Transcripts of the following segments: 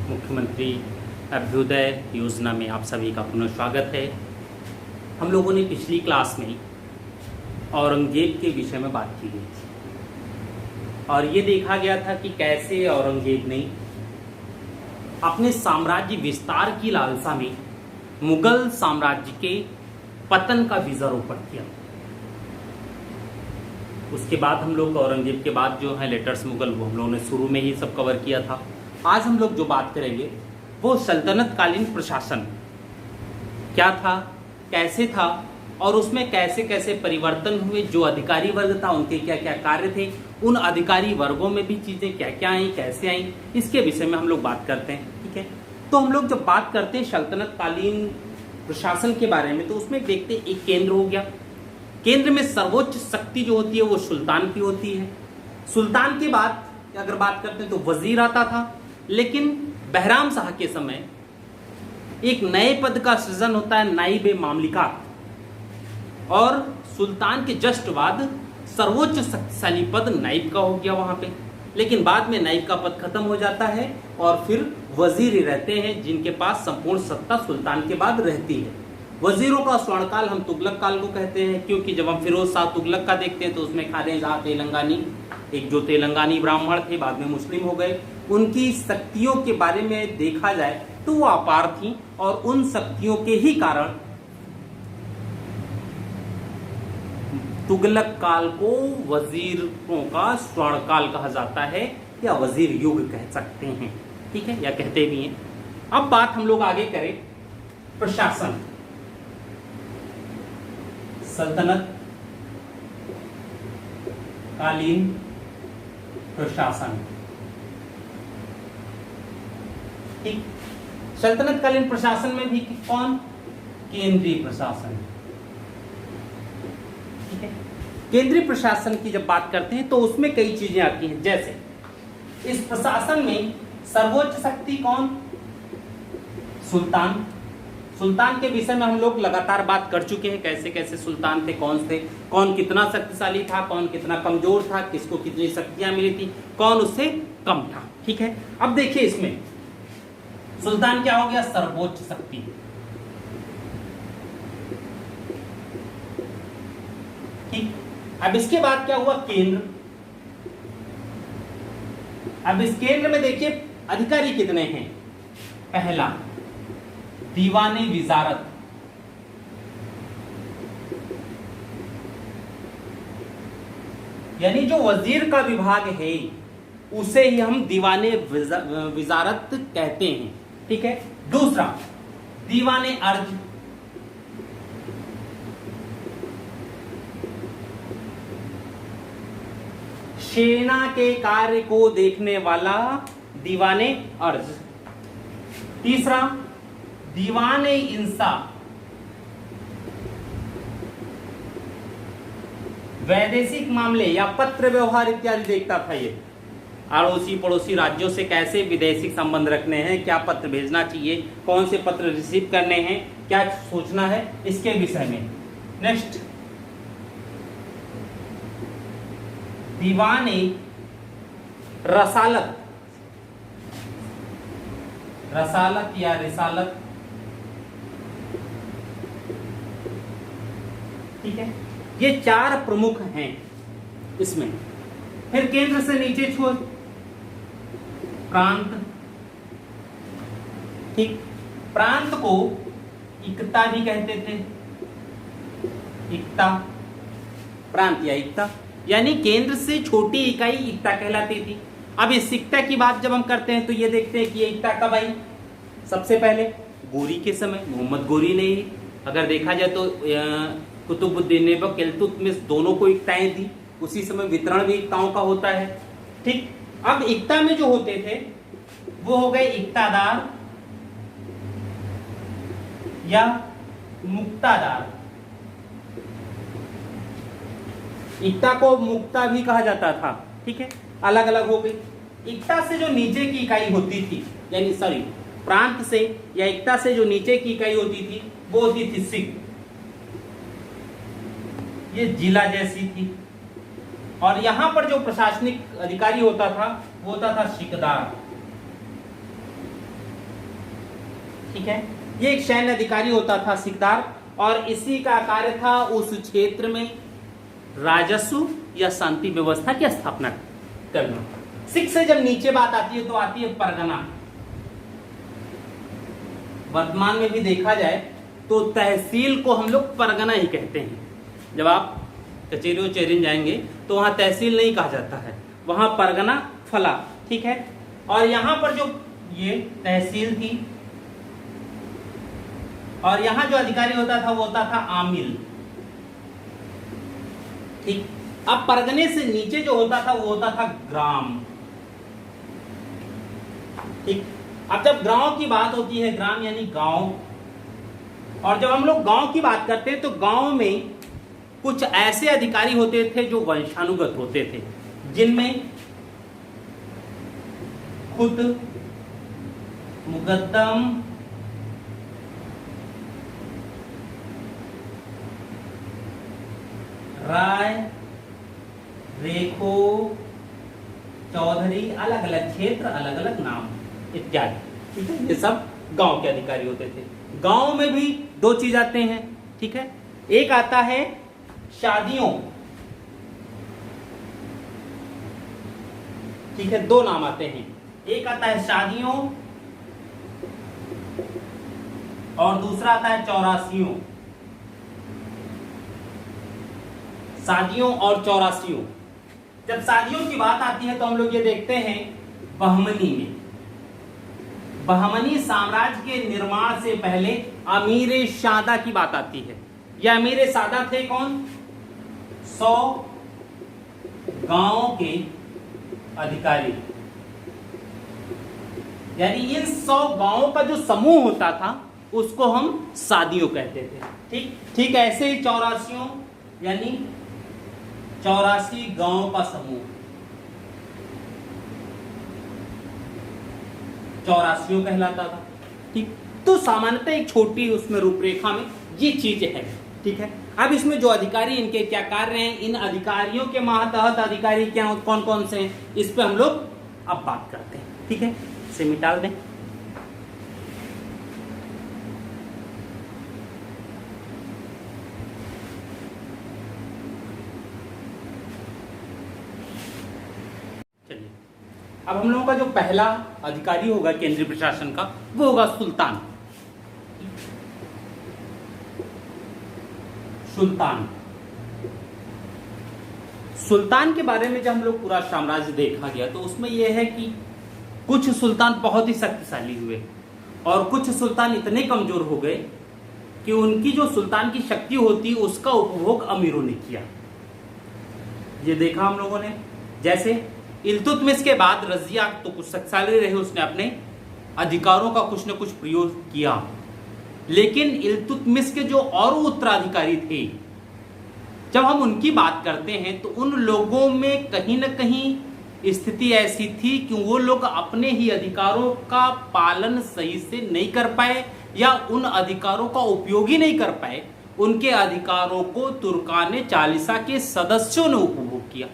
मुख्यमंत्री अभ्युदय योजना में आप सभी का पुनः स्वागत है। हम लोगों ने पिछली क्लास में औरंगजेब के विषय में बात की गई थी और ये देखा गया था कि कैसे औरंगजेब ने अपने साम्राज्य विस्तार की लालसा में मुगल साम्राज्य के पतन का बीजारोपण किया। उसके बाद हम लोग औरंगजेब के बाद जो है लेटर्स मुगल, वो हम लोगों ने शुरू में ही सब कवर किया था। आज हम लोग जो बात करेंगे वो सल्तनत कालीन प्रशासन क्या था, कैसे था और उसमें कैसे कैसे परिवर्तन हुए, जो अधिकारी वर्ग था उनके क्या क्या कार्य थे, उन अधिकारी वर्गों में भी चीजें क्या क्या आई, कैसे आई, इसके विषय में हम लोग बात करते हैं। ठीक है, तो हम लोग जब बात करते हैं सल्तनत कालीन प्रशासन के बारे में तो उसमें देखते हैं एक केंद्र हो गया। केंद्र में सर्वोच्च शक्ति जो होती है वो सुल्तान की होती है। सुल्तान के बाद अगर बात करते हैं तो वजीर आता था, लेकिन बहराम शाह के समय एक नए पद का सृजन होता है, नाइब मामलिकात, और सुल्तान के जस्ट बाद सर्वोच्च शक्तिशाली पद नाइब का हो गया वहां पे। लेकिन बाद में नाइब का पद खत्म हो जाता है और फिर वजीर ही रहते हैं जिनके पास संपूर्ण सत्ता सुल्तान के बाद रहती है। वजीरों का स्वर्णकाल हम तुगलक काल को कहते हैं, क्योंकि जब हम फिरोज शाह तुगलक का देखते हैं तो उसमें खाने जहाँ तेलंगानी, एक जो तेलंगानी ब्राह्मण थे बाद में मुस्लिम हो गए, उनकी शक्तियों के बारे में देखा जाए तो वो अपार थी और उन शक्तियों के ही कारण तुगलक काल को वजीरों का स्वर्णकाल कहा जाता है या वजीर युग कह सकते हैं। ठीक है, या कहते भी हैं। अब बात हम लोग आगे करें प्रशासन, सल्तनत कालीन प्रशासन। ठीक, सल्तनत कालीन प्रशासन में भी कौन? केंद्रीय प्रशासन। ठीक है, केंद्रीय प्रशासन की जब बात करते हैं तो उसमें कई चीजें आती हैं। जैसे इस प्रशासन में सर्वोच्च शक्ति कौन? सुल्तान। सुल्तान के विषय में हम लोग लगातार बात कर चुके हैं, कैसे कैसे सुल्तान थे, कौन कितना शक्तिशाली था, कौन कितना कमजोर था, किसको कितनी शक्तियां मिली थी, कौन उससे कम था। ठीक है, अब देखिए इसमें सुल्तान क्या हो गया? सर्वोच्च शक्ति। ठीक, अब इसके बाद क्या हुआ? केंद्र। अब इस केंद्र में देखिए अधिकारी कितने हैं। पहला, दीवाने विजारत, यानी जो वजीर का विभाग है उसे ही हम दीवाने विजारत कहते हैं। ठीक है, दूसरा दीवाने अर्ज, सेना के कार्य को देखने वाला दीवाने अर्ज। तीसरा दीवाने इंसा, वैदेशिक मामले या पत्र व्यवहार इत्यादि देखता था। ये अड़ोसी पड़ोसी राज्यों से कैसे विदेशिक संबंध रखने हैं, क्या पत्र भेजना चाहिए, कौन से पत्र रिसीव करने हैं, क्या सोचना है, इसके विषय में। नेक्स्ट दीवाने रसालत, रसालत या रिसालत। ठीक है, ये चार प्रमुख हैं इसमें। फिर केंद्र से नीचे छोर प्रांत। ठीक, प्रांत को इक्ता भी कहते थे, इक्ता, प्रांत या इक्ता, यानी केंद्र से छोटी इकाई इक्ता कहलाती थी। अब इस इक्ता की बात जब हम करते हैं तो ये देखते हैं कि ये इक्ता कब आई? सबसे पहले गोरी के समय, मोहम्मद गोरी ने, अगर देखा जाए तो कुतुबुद्दीन ऐबक, इल्तुतमिश दोनों को इक्ताएं दी। उसी समय वितरण भी इक्ताओं का होता है। ठीक, अब इक्ता में जो होते थे वो हो गए इक्तादार या मुक्तादार। इक्ता को मुक्ता भी कहा जाता था। ठीक है, अलग अलग हो गई। इक्ता से जो नीचे की इकाई होती थी, यानी सॉरी प्रांत से या इक्ता से जो नीचे की इकाई होती थी वो होती थी सिक, ये जिला जैसी थी। और यहां पर जो प्रशासनिक अधिकारी होता था वो होता था सिकदार। ठीक है, ये एक सैन्य अधिकारी होता था सिकदार, और इसी का कार्य था उस क्षेत्र में राजस्व या शांति व्यवस्था की स्थापना करना। 6 से जब नीचे बात आती है तो आती है परगना। वर्तमान में भी देखा जाए तो तहसील को हम लोग परगना ही कहते हैं। जब आप कचेरी उचेरी जाएंगे तो वहां तहसील नहीं कहा जाता है, वहां परगना फला, ठीक है। और यहां पर जो ये तहसील थी, और यहां जो अधिकारी होता था वो होता था आमिल, ठीक। अब परगने से नीचे जो होता था वो होता था ग्राम, ठीक। अब जब गांव की बात होती है, ग्राम यानी गांव, और जब हम लोग गांव की बात करते हैं तो गांव में कुछ ऐसे अधिकारी होते थे जो वंशानुगत होते थे, जिनमें खुद मुकद्दम, राय, रेखो, चौधरी, अलग अलग क्षेत्र, अलग अलग नाम इत्यादि, ठीक है। ये सब गांव के अधिकारी होते थे। गांव में भी 2 चीज आते हैं, ठीक है। एक आता है शादियों, ठीक है, 2 नाम आते हैं। एक आता है शादियों और दूसरा आता है चौरासियों। शादियों और चौरासियों। जब शादियों की बात आती है तो हम लोग ये देखते हैं बहमनी में, बहमनी साम्राज्य के निर्माण से पहले अमीर सादा की बात आती है। यह अमीर सादा थे कौन? 100 गांवों के अधिकारी, यानी इन 100 गांवों का जो समूह होता था उसको हम सादियों कहते थे, ठीक। ठीक ऐसे ही चौरासियों यानी 84 गांवों का समूह, चौरासियों कहलाता था, ठीक। तो सामान्यतः एक छोटी उसमें रूपरेखा में ये चीजें हैं, ठीक है। अब इसमें जो अधिकारी, इनके क्या कार्य हैं, इन अधिकारियों के मातहत अधिकारी क्या कौन कौन से हैं, इस पे हम लोग अब बात करते हैं, ठीक है। इसे मिटा दें। चलिए, अब हम लोगों का जो पहला अधिकारी होगा केंद्रीय प्रशासन का, वो होगा सुल्तान। सुल्तान, सुल्तान के बारे में जब हम लोग पूरा साम्राज्य देखा गया तो उसमें यह है कि कुछ सुल्तान बहुत ही शक्तिशाली हुए और कुछ सुल्तान इतने कमजोर हो गए कि उनकी जो सुल्तान की शक्ति होती उसका उपभोग अमीरों ने किया। ये देखा हम लोगों ने। जैसे इल्तुतमिश के बाद रजिया तो कुछ शक्तिशाली रहे, उसने अपने अधिकारों का कुछ न कुछ प्रयोग किया, लेकिन इल्तुतमिश के जो और उत्तराधिकारी थे, जब हम उनकी बात करते हैं तो उन लोगों में कहीं न कहीं स्थिति ऐसी थी कि वो लोग अपने ही अधिकारों का पालन सही से नहीं कर पाए या उन अधिकारों का उपयोग ही नहीं कर पाए। उनके अधिकारों को तुर्काने चालीसा के सदस्यों ने उपभोग किया।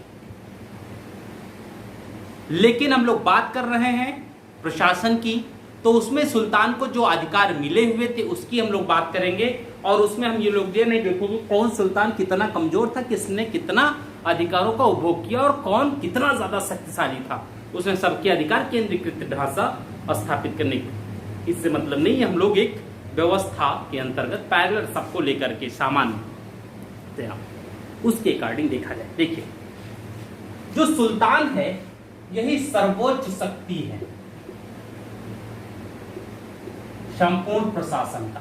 लेकिन हम लोग बात कर रहे हैं प्रशासन की, तो उसमें सुल्तान को जो अधिकार मिले हुए थे उसकी हम लोग बात करेंगे, और उसमें हम ये लोग ये नहीं देखेंगे कौन सुल्तान कितना कमजोर था, किसने कितना अधिकारों का उपभोग किया और कौन कितना ज्यादा शक्तिशाली था। उसने सबके अधिकार केंद्रीकृत ढांचा स्थापित करने की, इससे मतलब नहीं है, हम लोग एक व्यवस्था के अंतर्गत पैरेलल सबको लेकर के सामान्य उसके अकॉर्डिंग देखा जाए। देखिए, जो सुल्तान है यही सर्वोच्च शक्ति है संपूर्ण प्रशासन का,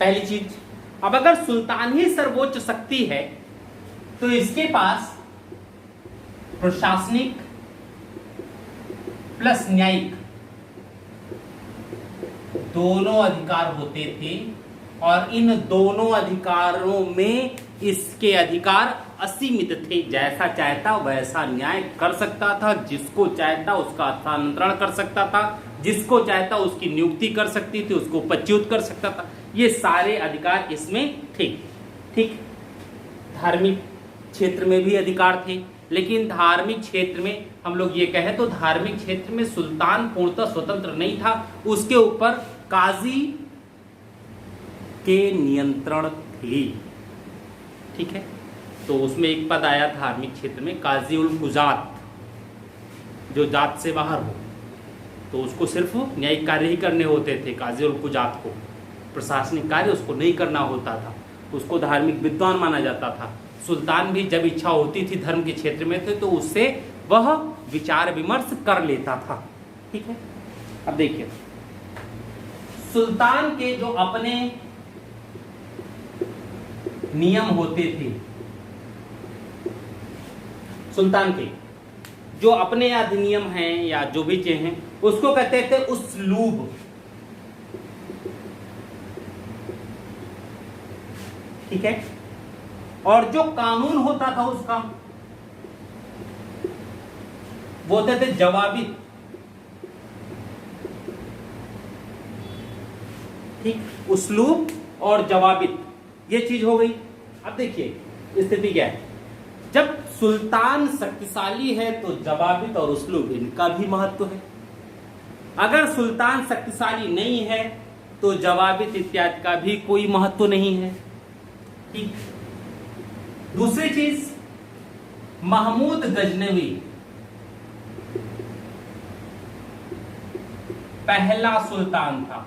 पहली चीज। अब अगर सुल्तान ही सर्वोच्च शक्ति है तो इसके पास प्रशासनिक प्लस न्यायिक दोनों अधिकार होते थे, और इन दोनों अधिकारों में इसके अधिकार असीमित थे। जैसा चाहता वैसा न्याय कर सकता था, जिसको चाहता उसका स्थानांतरण कर सकता था, जिसको चाहता उसकी नियुक्ति कर सकती थी, उसको पदच्युत कर सकता था। ये सारे अधिकार इसमें थे, ठीक। धार्मिक क्षेत्र में भी अधिकार थे, लेकिन धार्मिक क्षेत्र में हम लोग ये कहें तो धार्मिक क्षेत्र में सुल्तान पूर्णतः स्वतंत्र नहीं था, उसके ऊपर काजी के नियंत्रण थे। ठीक है, तो उसमें एक पद आया धार्मिक क्षेत्र में, काजी उल कुजात, जो जात से बाहर हो, तो उसको सिर्फ न्यायिक कार्य ही करने होते थे। काजी उल कुजात को प्रशासनिक कार्य उसको नहीं करना होता था, उसको धार्मिक विद्वान माना जाता था। सुल्तान भी जब इच्छा होती थी धर्म के क्षेत्र में थे तो उससे वह विचार विमर्श कर लेता था। ठीक है, अब देखिए सुल्तान के जो अपने नियम होते थे, सुल्तान के जो अपने अधिनियम हैं या जो भी चीजें हैं उसको कहते थे उसलूब। ठीक है, और जो कानून होता था उसका वो होते थे जवाबी। ठीक, उसलूब और जवाबित ये चीज हो गई। अब देखिए स्थिति क्या है, जब सुल्तान शक्तिशाली है तो जवाबित और उसलूब इनका भी महत्व है। अगर सुल्तान शक्तिशाली नहीं है तो जवाबित इत्यादि का भी कोई महत्व नहीं है। ठीक, दूसरी चीज, महमूद गजनवी पहला सुल्तान था,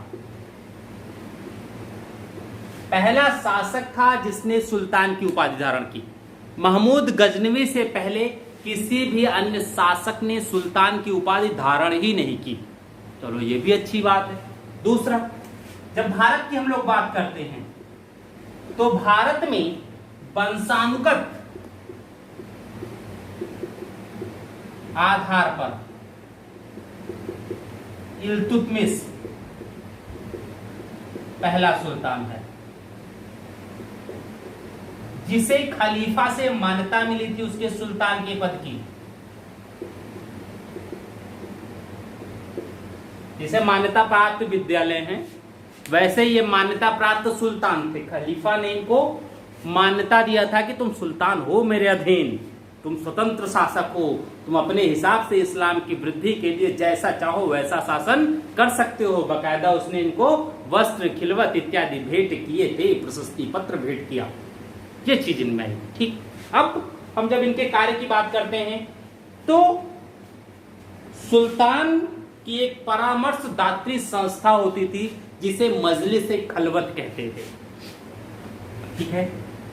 पहला शासक था जिसने सुल्तान की उपाधि धारण की। महमूद गजनवी से पहले किसी भी अन्य शासक ने सुल्तान की उपाधि धारण ही नहीं की। चलो ये भी अच्छी बात है। दूसरा, जब भारत की हम लोग बात करते हैं तो भारत में वंशानुगत आधार पर इल्तुतमिश पहला सुल्तान है जिसे खलीफा से मान्यता मिली थी उसके सुल्तान के पद की। जिसे मान्यता प्राप्त विद्यालय हैं वैसे ये मान्यता प्राप्त सुल्तान थे। खलीफा ने इनको मान्यता दिया था कि तुम सुल्तान हो मेरे अधीन, तुम स्वतंत्र शासक हो, तुम अपने हिसाब से इस्लाम की वृद्धि के लिए जैसा चाहो वैसा शासन कर सकते हो। बकायदा उसने इनको वस्त्र खिलवत इत्यादि भेंट किए थे, प्रशस्ति पत्र भेंट किया, ये चीज इनमें आई। ठीक, अब हम जब इनके कार्य की बात करते हैं तो सुल्तान की एक परामर्शदात्री संस्था होती थी जिसे मजलिस खलवत कहते थे। ठीक है,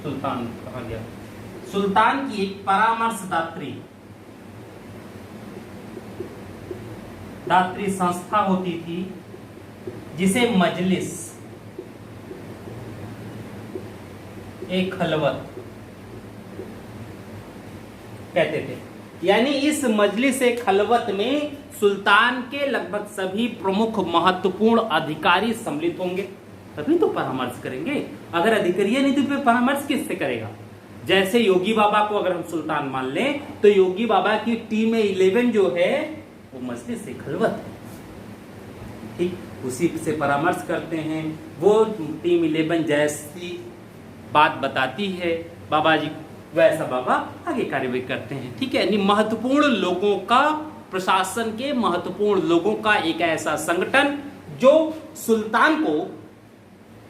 सुल्तान कहा गया, सुल्तान की एक परामर्शदात्री संस्था होती थी जिसे मजलिस एक खलवत कहते थे। यानी इस मजलिस एक खलवत में सुल्तान के लगभग सभी प्रमुख महत्वपूर्ण अधिकारी सम्मिलित होंगे, तभी तो परामर्श करेंगे। अगर अधिकारी नहीं तो फिर परामर्श किससे करेगा? जैसे योगी बाबा को अगर हम सुल्तान मान लें तो योगी बाबा की टीम 11 जो है वो मजलिस से खलवत है। ठीक, उसी से परामर्श करते हैं। वो टीम 11 जैसी बात बताती है बाबा जी वैसा बाबा आगे कार्यवाही करते हैं। ठीक है, यानी महत्वपूर्ण लोगों का, प्रशासन के महत्वपूर्ण लोगों का एक ऐसा संगठन जो सुल्तान को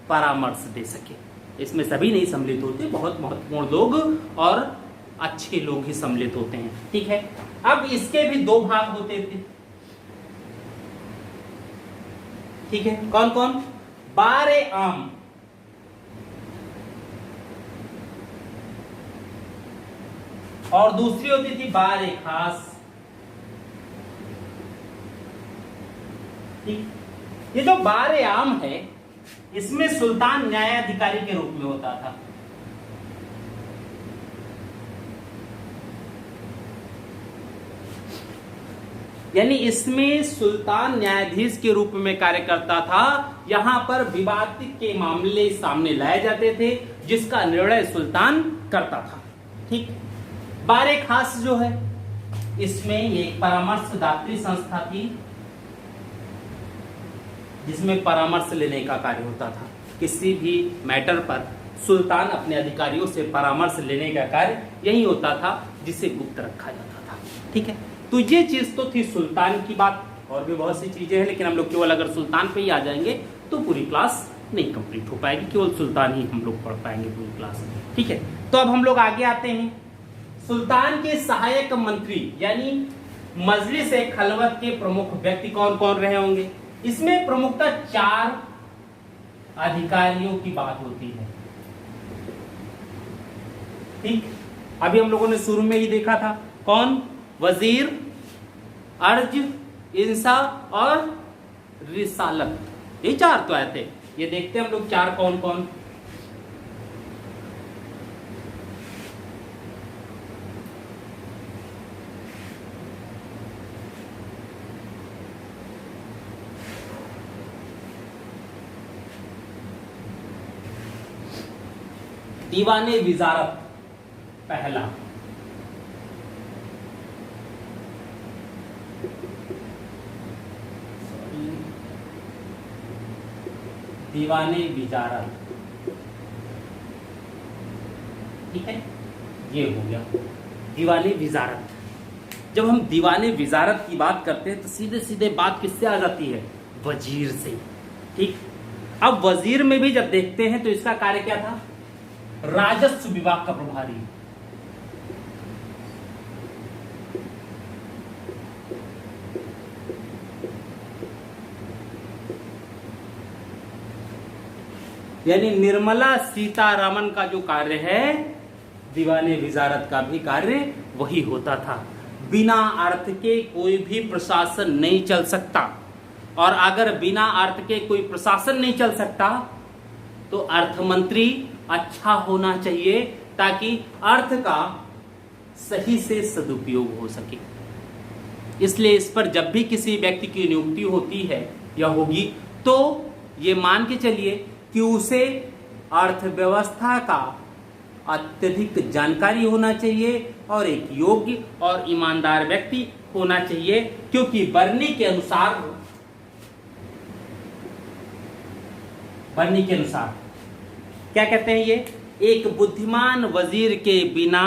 परामर्श दे सके। इसमें सभी नहीं सम्मिलित होते, बहुत महत्वपूर्ण लोग और अच्छे लोग ही सम्मिलित होते हैं। ठीक है, अब इसके भी दो भाग होते थे। ठीक है, कौन कौन? बारे आम और दूसरी होती थी बारे खास। ठीक, ये जो बारे आम है इसमें सुल्तान न्यायाधिकारी के रूप में होता था। यानी इसमें सुल्तान न्यायाधीश के रूप में कार्य करता था। यहां पर विवाद के मामले सामने लाए जाते थे जिसका निर्णय सुल्तान करता था। ठीक, बारे खास जो है इसमें ये परामर्शदात्री संस्था थी जिसमें परामर्श लेने का कार्य होता था। किसी भी मैटर पर सुल्तान अपने अधिकारियों से परामर्श लेने का कार्य यही होता था जिसे गुप्त रखा जाता था। ठीक है, तो ये चीज तो थी सुल्तान की बात। और भी बहुत सी चीजें हैं, लेकिन हम लोग केवल अगर सुल्तान पे ही आ जाएंगे तो पूरी क्लास नहीं कंप्लीट हो पाएगी, केवल सुल्तान ही हम लोग पढ़ पाएंगे पूरी क्लास। ठीक है, तो अब हम लोग आगे आते हैं। सुल्तान के सहायक मंत्री यानी मजलिस ए खलवत के प्रमुख व्यक्ति कौन कौन रहे होंगे? इसमें प्रमुखता 4 अधिकारियों की बात होती है। ठीक, अभी हम लोगों ने शुरू में ही देखा था, कौन? वजीर, अर्ज, इंसा और रिसालत, ये 4 तो आए थे। ये देखते हैं हम लोग 4 कौन कौन। दीवाने विजारत पहला, दीवाने विजारत, ठीक है, ये हो गया दीवाने विजारत। जब हम दीवाने विजारत की बात करते हैं तो सीधे सीधे बात किससे आ जाती है? वजीर से। ठीक, अब वजीर में भी जब देखते हैं तो इसका कार्य क्या था? राजस्व विभाग का प्रभारी। यानी निर्मला सीतारामन का जो कार्य है, दीवाने विजारत का भी कार्य वही होता था। बिना अर्थ के कोई भी प्रशासन नहीं चल सकता, और अगर बिना अर्थ के कोई प्रशासन नहीं चल सकता तो अर्थ मंत्री अच्छा होना चाहिए, ताकि अर्थ का सही से सदुपयोग हो सके। इसलिए इस पर जब भी किसी व्यक्ति की नियुक्ति होती है या होगी, तो ये मान के चलिए कि उसे अर्थव्यवस्था का अत्यधिक जानकारी होना चाहिए और एक योग्य और ईमानदार व्यक्ति होना चाहिए, क्योंकि बरनी के अनुसार क्या कहते हैं ये? एक बुद्धिमान वजीर के बिना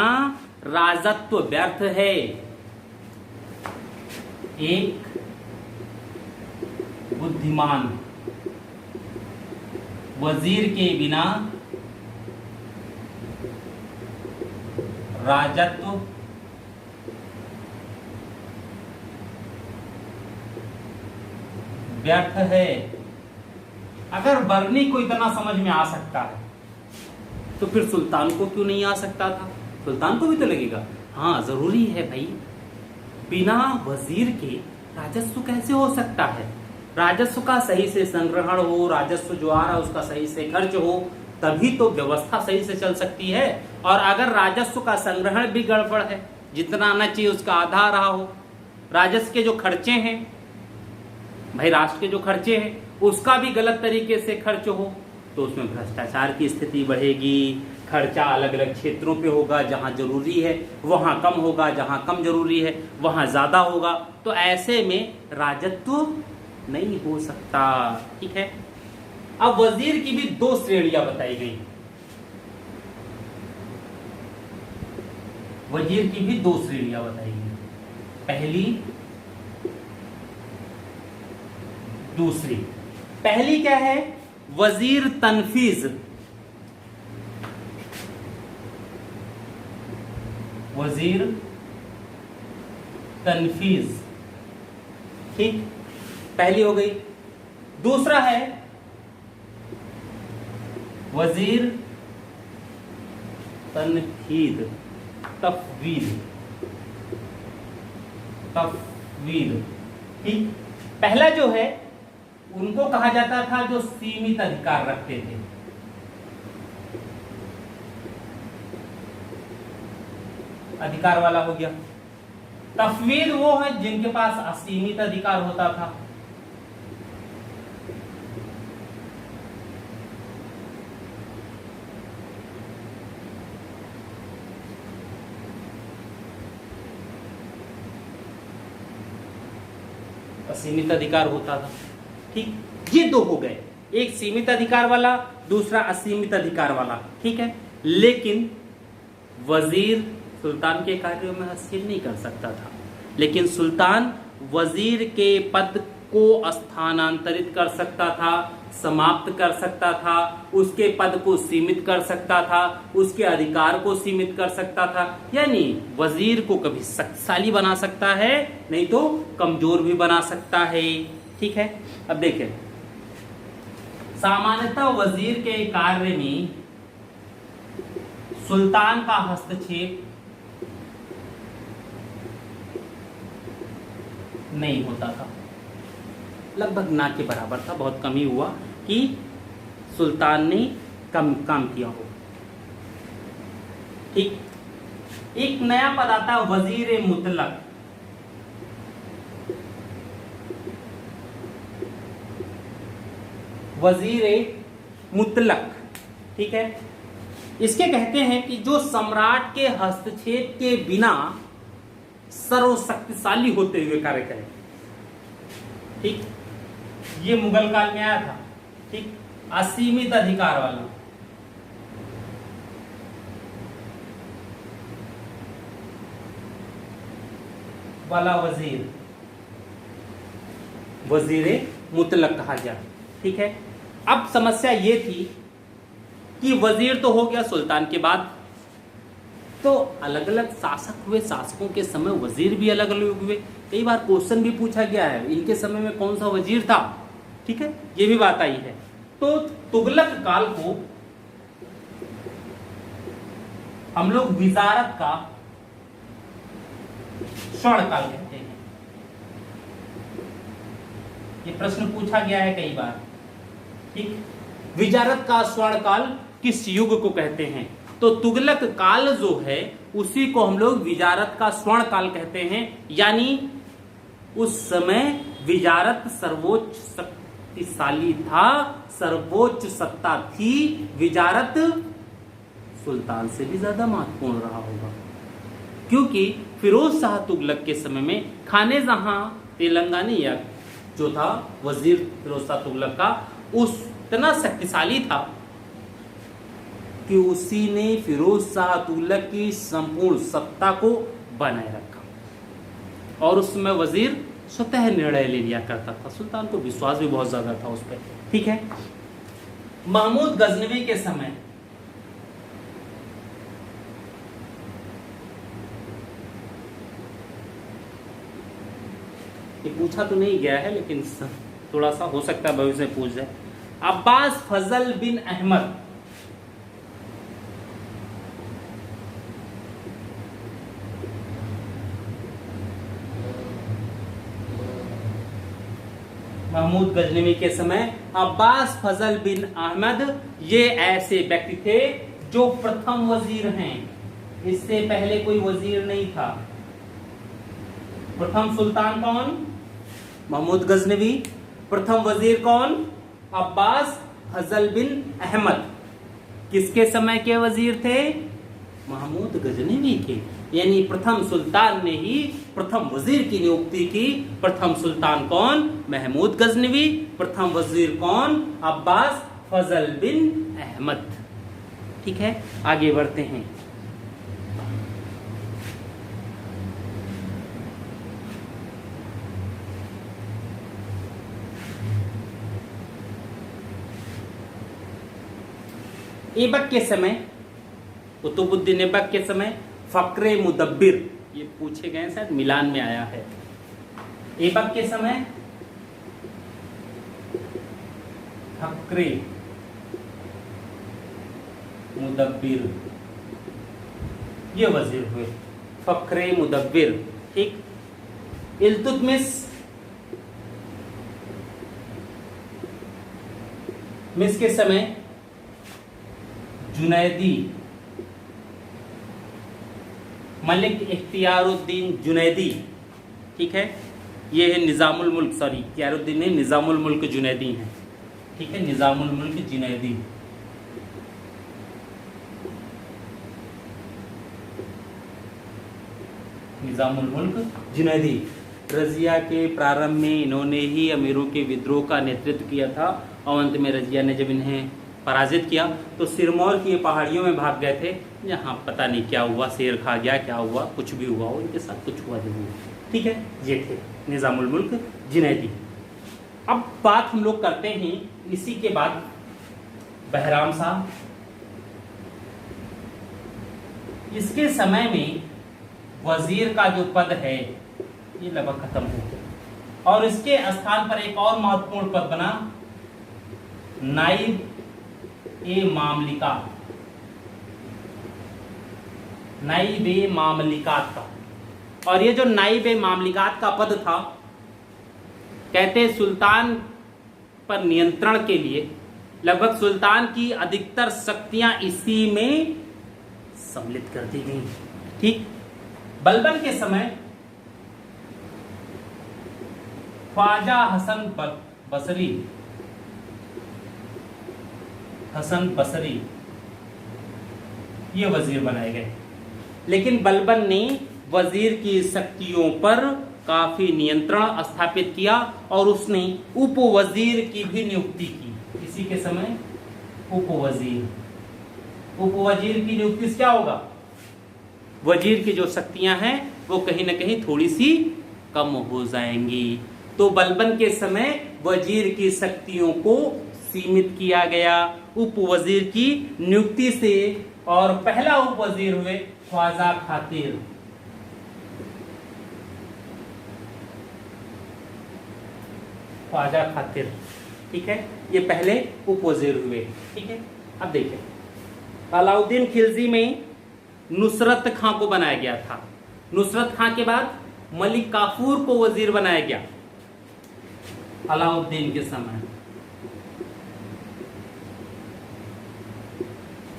राजत्व व्यर्थ है। एक बुद्धिमान वजीर के बिना राजत्व व्यर्थ है। अगर बरनी को इतना समझ में आ सकता है तो फिर सुल्तान को क्यों नहीं आ सकता था? सुल्तान को भी तो लगेगा हाँ जरूरी है भाई, बिना वजीर के राजस्व कैसे हो सकता है? राजस्व का सही से संग्रहण हो, राजस्व जो आ रहा है उसका सही से खर्च हो, तभी तो व्यवस्था सही से चल सकती है। और अगर राजस्व का संग्रहण भी गड़बड़ है, जितना आना चाहिए उसका आधा आ रहा हो, राजस्व के जो खर्चे हैं भाई, राष्ट्र के जो खर्चे हैं उसका भी गलत तरीके से खर्च हो, तो उसमें भ्रष्टाचार की स्थिति बढ़ेगी। खर्चा अलग अलग क्षेत्रों पे होगा, जहां जरूरी है वहां कम होगा, जहां कम जरूरी है वहां ज्यादा होगा, तो ऐसे में राजत्व नहीं हो सकता। ठीक है, अब वजीर की भी 2 श्रेणियां बताई गई। वजीर की भी 2 श्रेणियां बताई गई, पहली दूसरी। पहली क्या है? वजीर तनफीज। वजीर तनफीज, ठीक, पहली हो गई। दूसरा है वजीर तनफीद, तफवीद, तफवीद, ठीक। पहला जो है उनको कहा जाता था जो सीमित अधिकार रखते थे। अधिकार वाला हो गया। तफवीद वो है जिनके पास असीमित अधिकार होता था। असीमित अधिकार होता था, ठीक। ये 2 हो गए, एक सीमित अधिकार वाला, दूसरा असीमित अधिकार वाला, ठीक है। लेकिन वजीर सुल्तान के कार्यों में हस्तक्षेप नहीं कर सकता था, लेकिन सुल्तान वजीर के पद को स्थानांतरित कर सकता था, समाप्त कर सकता था, उसके पद को सीमित कर सकता था, उसके अधिकार को सीमित कर सकता था। यानी वजीर को कभी शक्तिशाली बना सकता है, नहीं तो कमजोर भी बना सकता है। ठीक है, अब देखें, सामान्यतः वजीर के कार्य में सुल्तान का हस्तक्षेप नहीं होता था, लगभग ना के बराबर था, बहुत कम ही हुआ कि सुल्तान ने कम काम किया हो। ठीक, एक नया पद आता वजीर मुतलक। वजीर मुतलक, ठीक है, इसके कहते हैं कि जो सम्राट के हस्तक्षेप के बिना सर्वशक्तिशाली होते हुए कार्य करे। ठीक, ये मुगल काल में आया था। ठीक, असीमित अधिकार वाला वजीर, वजीर मुतलक कहा गया। ठीक है, अब समस्या ये थी कि वजीर तो हो गया सुल्तान के बाद, तो अलग अलग शासक हुए, शासकों के समय वजीर भी अलग अलग हुए। कई बार क्वेश्चन भी पूछा गया है इनके समय में कौन सा वजीर था। ठीक है, ये भी बात आई है। तो तुगलक काल को हम लोग विजारत का स्वर्ण काल कहते हैं। ये प्रश्न पूछा गया है कई बार। ठीक, विजारत का स्वर्ण काल किस युग को कहते हैं? तो तुगलक काल जो है उसी को हम लोग विजारत का स्वर्ण काल कहते हैं। यानी उस समय विजारत सर्वोच्च शक्तिशाली था, सर्वोच्च सत्ता थी। विजारत सुल्तान से भी ज्यादा महत्वपूर्ण रहा होगा, क्योंकि फिरोज शाह तुगलक के समय में खाने जहां तेलंगानी या जो था वजीर फिरोज शाह तुगलक का, उस इतना शक्तिशाली था कि उसी ने फिरोज शाह तुगलक की संपूर्ण सत्ता को बनाए रखा और उसमें वजीर स्वतः निर्णय ले लिया करता था। सुल्तान को विश्वास भी बहुत ज्यादा था उस पर। ठीक है, महमूद गजनवी के समय ये पूछा तो नहीं गया है, लेकिन थोड़ा सा हो सकता है भविष्य में पूछ जाए। अब्बास फजल बिन अहमद महमूद गजनवी के समय अब्बास फजल बिन अहमद ये ऐसे व्यक्ति थे जो प्रथम वजीर हैं। इससे पहले कोई वजीर नहीं था। प्रथम सुल्तान कौन? महमूद गजनवी। प्रथम वजीर कौन? अब्बास फजल बिन अहमद। किसके समय के वजीर थे? महमूद गजनवी के। यानी प्रथम सुल्तान ने ही प्रथम वजीर की नियुक्ति की। प्रथम सुल्तान कौन? महमूद गजनवी। प्रथम वजीर कौन? अब्बास फजल बिन अहमद। ठीक है, आगे बढ़ते हैं। ऐबक के समय, कुतुबुद्दीन ऐबक के समय फक्रे मुदब्बिर, ये पूछे गए शायद मिलान में आया है। ऐबक के समय फक्रे मुदब्बिर ये वजीर हुए, फक्रे मुदब्बिर। ठीक, इल्तुतमिश के समय जुनैदी, मलिक इख्तियारुद्दीन जुनैदी। ठीक है, ये है निजामुल मुल्क, सॉरी इख्तियारुद्दीन नहीं, निजामुल मुल्क जुनैदी हैं। ठीक है, निजामुल मुल्क जुनैदी। निजामुल मुल्क जुनैदी। रजिया के प्रारंभ में इन्होंने ही अमीरों के विद्रोह का नेतृत्व किया था और अंत में रजिया ने जब इन्हें पराजित किया तो सिरमौर की पहाड़ियों में भाग गए थे, जहाँ पता नहीं क्या हुआ, शेर खा गया, क्या हुआ, कुछ भी हुआ हो, इनके साथ कुछ हुआ जरूर। ठीक है, ये थे। निजामुल मुल्क जुनैदी। अब बात हम लोग करते हैं इसी के बाद बहराम साहब। इसके समय में वजीर का जो पद है ये लगभग खत्म हो गया और इसके स्थान पर एक और महत्वपूर्ण पद बना नाइब ए मामलिकात, नाइब ए मामलिकात का। और ये जो नाइब ए मामलिकात का पद था, कहते सुल्तान पर नियंत्रण के लिए लगभग सुल्तान की अधिकतर शक्तियां इसी में सम्मिलित कर दी गई। ठीक, बलबन के समय ख्वाजा हसन बसरी ये वजीर बनाए गए, लेकिन बलबन ने वजीर की शक्तियों पर काफी नियंत्रण स्थापित किया और उसने उप वजीर की भी नियुक्ति की। इसी के समय उप वजीर की नियुक्ति से क्या होगा, वजीर की जो शक्तियां हैं वो कहीं ना कहीं थोड़ी सी कम हो जाएंगी। तो बलबन के समय वजीर की शक्तियों को सीमित किया गया उप वजीर की नियुक्ति से, और पहला उप वजीर हुए ख्वाजा खातिर। ख्वाजा खातिर, ठीक है, ये पहले उप वजीर हुए। ठीक है, अब देखिए अलाउद्दीन खिलजी में नुसरत खां को बनाया गया था। नुसरत खां के बाद मलिक काफूर को वजीर बनाया गया अलाउद्दीन के समय।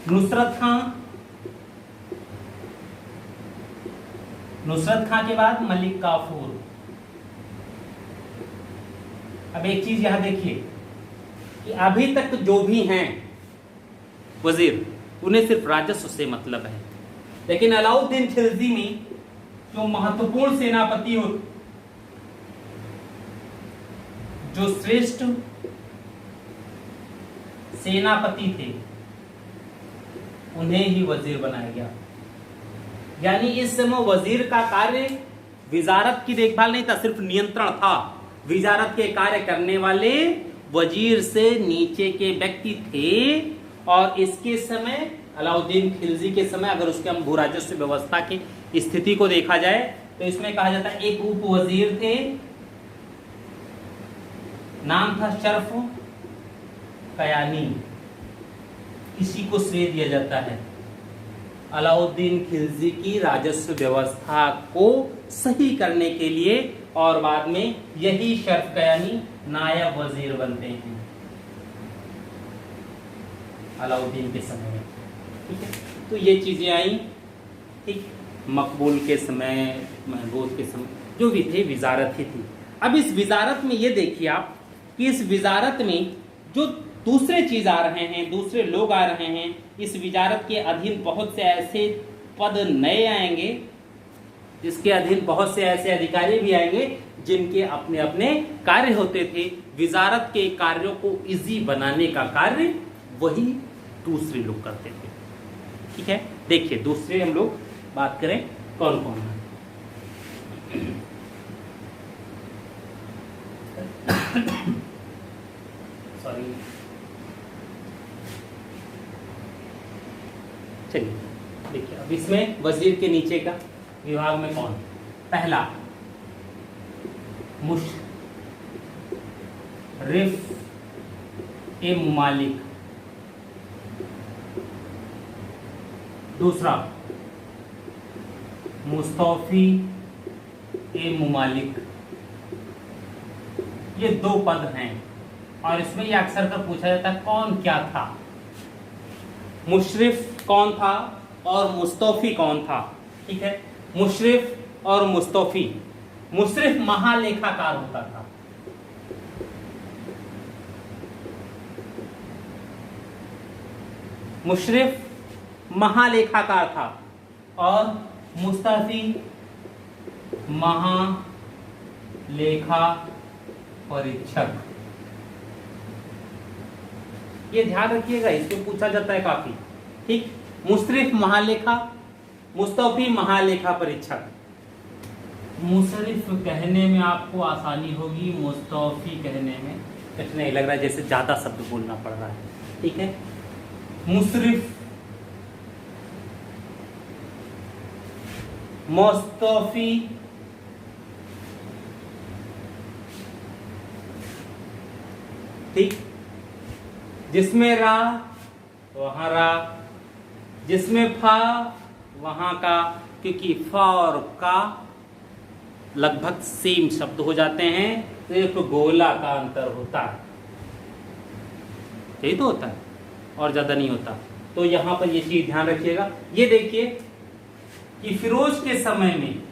नुसरत खां के बाद मलिक काफूर। अब एक चीज यहां देखिए कि अभी तक जो भी हैं वजीर उन्हें सिर्फ राजस्व से मतलब है, लेकिन अलाउद्दीन खिलजी में जो महत्वपूर्ण सेनापति हो, जो श्रेष्ठ सेनापति थे, उन्हें ही वजीर बनाया गया। यानी इस समय वजीर का कार्य विजारत की देखभाल नहीं था, सिर्फ नियंत्रण था। विजारत के कार्य करने वाले वजीर से नीचे के व्यक्ति थे। और इसके समय अलाउद्दीन खिलजी के समय अगर उसके हम भू राजस्व व्यवस्था की स्थिति को देखा जाए तो इसमें कहा जाता है एक उप वजीर थे, नाम था शरफ कयानी। इसी को श्रेय दिया जाता है अलाउद्दीन खिलजी की राजस्व व्यवस्था को सही करने के लिए, और बाद में यही शरफ कयानी नायब वजीर बनते हैं अलाउद्दीन के समय में। ठीक है, तो ये चीजें आई। ठीक, मकबूल के समय, महबूब के समय जो भी थे विजारत ही थी। अब इस विजारत में ये देखिए आप कि इस विजारत में जो दूसरे चीज आ रहे हैं, दूसरे लोग आ रहे हैं, इस विजारत के अधीन बहुत से ऐसे पद नए आएंगे, इसके अधीन बहुत से ऐसे अधिकारी भी आएंगे जिनके अपने अपने कार्य होते थे। विजारत के कार्यों को इजी बनाने का कार्य वही दूसरे लोग करते थे। ठीक है, देखिए दूसरे हम लोग बात करें कौन कौन है। सॉरी, चलिए देखिए अब इसमें वजीर के नीचे का विभाग में कौन। पहला मुशर्रिफ ए मुमालिक, दूसरा मुस्तौफी ए मुमालिक। ये दो पद हैं और इसमें ये अक्सर कर पूछा जाता है कौन क्या था, मुशर्रिफ कौन था और मुस्तौफी कौन था। ठीक है, मुशर्रिफ और मुस्तौफी। मुशर्रिफ महालेखाकार होता था, मुशर्रिफ महालेखाकार था और मुस्तौफी महालेखा परीक्षक। ये ध्यान रखिएगा, इसमें पूछा जाता है काफी। ठीक, मुशर्रिफ महालेखा, मुस्तौफी महालेखा परीक्षक। मुशर्रिफ कहने में आपको आसानी होगी, मुस्तौफी कहने में कठिनाई लग रहा है, जैसे ज्यादा शब्द बोलना पड़ रहा है। ठीक है, मुशर्रिफ, मुस्तौफी, ठीक, जिसमें रा वहां रा, जिसमें फा वहां का, क्योंकि फा और का लगभग सेम शब्द हो जाते हैं, सिर्फ गोला का अंतर होता है, यही तो होता है और ज्यादा नहीं होता। तो यहां पर ये चीज ध्यान रखिएगा। ये देखिए कि फिरोज के समय में,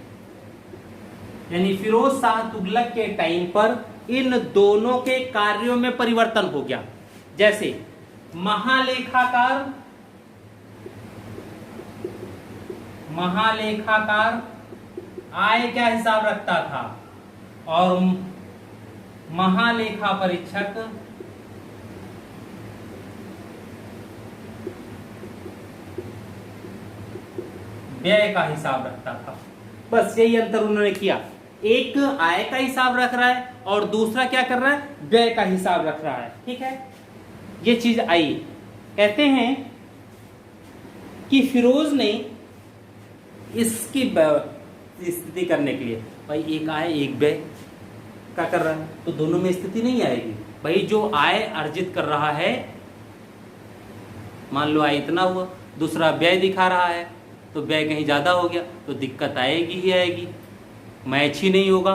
यानी फिरोज शाह तुगलक के टाइम पर इन दोनों के कार्यों में परिवर्तन हो गया। जैसे महालेखाकार, महालेखाकार आय का हिसाब रखता था और महालेखा परीक्षक व्यय का हिसाब रखता था। बस यही अंतर उन्होंने किया, एक आय का हिसाब रख रहा है और दूसरा क्या कर रहा है, व्यय का हिसाब रख रहा है। ठीक है, ये चीज आई। कहते हैं कि फिरोज ने इसकी स्थिति करने के लिए, भाई एक आय एक व्यय का कर रहा है तो दोनों में स्थिति नहीं आएगी। भाई जो आय अर्जित कर रहा है, मान लो आय इतना हुआ, दूसरा व्यय दिखा रहा है तो व्यय कहीं ज्यादा हो गया तो दिक्कत आएगी ही आएगी, मैच ही नहीं होगा।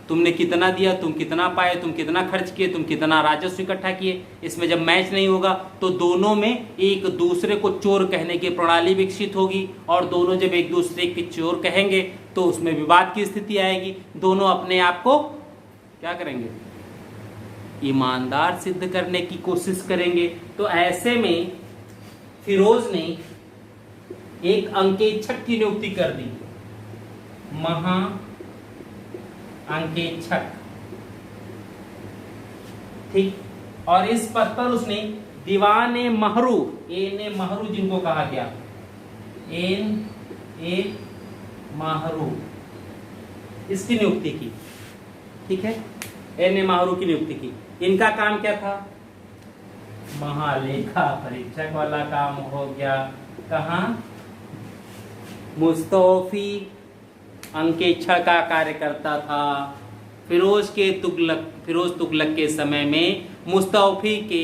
तुमने कितना दिया, तुम कितना पाए, तुम कितना खर्च किए, तुम कितना राजस्व इकट्ठा किए, इसमें जब मैच नहीं होगा तो दोनों में एक दूसरे को चोर कहने की प्रणाली विकसित होगी और दोनों जब एक दूसरे के चोर कहेंगे तो उसमें विवाद की स्थिति आएगी। दोनों अपने आप को क्या करेंगे, ईमानदार सिद्ध करने की कोशिश करेंगे। तो ऐसे में फिरोज ने एक अंकेक्षक की नियुक्ति कर दी, महा अंकेक्षक, ठीक, और इस पद पर उसने दीवान महरू, एन महरू जिनको कहा गया, एन ए महरू, इसकी नियुक्ति की। ठीक है, एन ए महरू की नियुक्ति की। इनका काम क्या था, महालेखा परीक्षक वाला काम हो गया। कहाँ, मुस्तौफी अंकेक्षण का कार्य करता था। फिरोज तुगलक के समय में मुस्तौफी के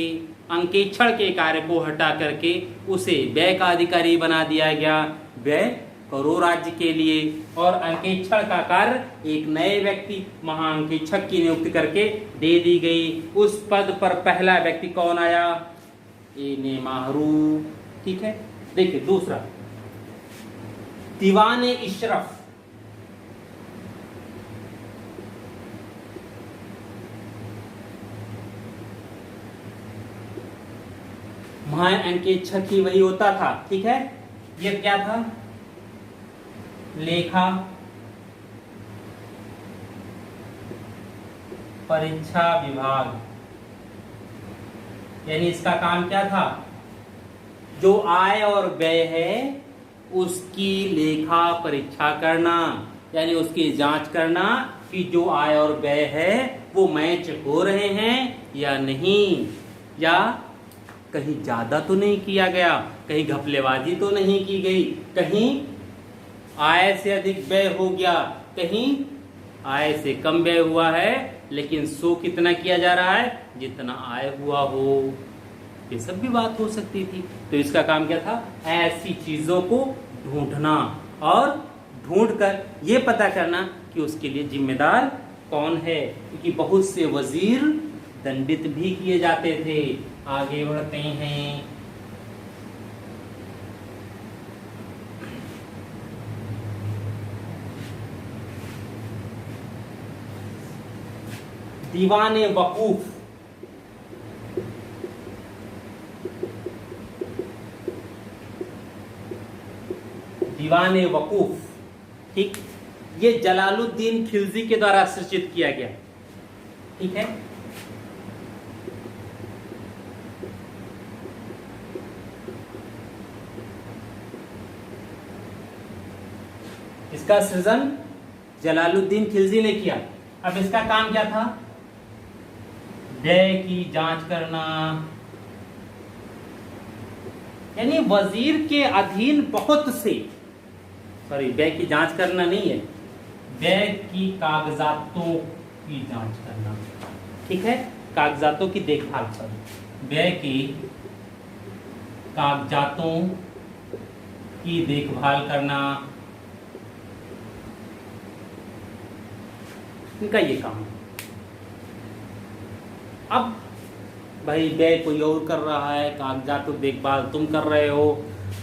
अंकेक्षण के कार्य को हटा करके उसे व्यय का अधिकारी बना दिया गया, व्यय करो राज्य के लिए, और अंकेक्षण का कार्य एक नए व्यक्ति महाअंकेक्षक की नियुक्ति करके दे दी गई। उस पद पर पहला व्यक्ति कौन आया, एन महरू। ठीक है, देखिए दूसरा दीवान इशरफ, महाअंकेक्षक ही वही होता था। ठीक है, ये क्या था, लेखा परीक्षा विभाग, यानी इसका काम क्या था, जो आय और व्यय है उसकी लेखा परीक्षा करना, यानी उसकी जांच करना कि जो आय और व्यय है वो मैच हो रहे हैं या नहीं, या कहीं ज्यादा तो नहीं किया गया, कहीं घपलेबाजी तो नहीं की गई, कहीं आय से अधिक व्यय हो गया, कहीं आय से कम व्यय हुआ है लेकिन सो कितना किया जा रहा है, जितना आय हुआ हो। ये सब भी बात हो सकती थी। तो इसका काम क्या था, ऐसी चीजों को ढूंढना और ढूंढकर ये पता करना कि उसके लिए जिम्मेदार कौन है, क्योंकि बहुत से वजीर दंडित भी किए जाते थे। आगे बढ़ते हैं, दीवान वकूफ, दीवान वकूफ, ठीक, ये जलालुद्दीन खिलजी के द्वारा सृजित किया गया। ठीक है, इसका सृजन जलालुद्दीन खिलजी ने किया। अब इसका काम क्या था? व्यय की जांच करना, यानी वजीर के अधीन बहुत से, सॉरी व्यय की जांच करना नहीं है, व्यय की कागजातों की जांच करना, ठीक है, कागजातों की देखभाल करना, व्यय की कागजातों की देखभाल करना, इनका ये काम है। अब भाई व्यय कोई और कर रहा है, कागजात देखभाल तुम कर रहे हो,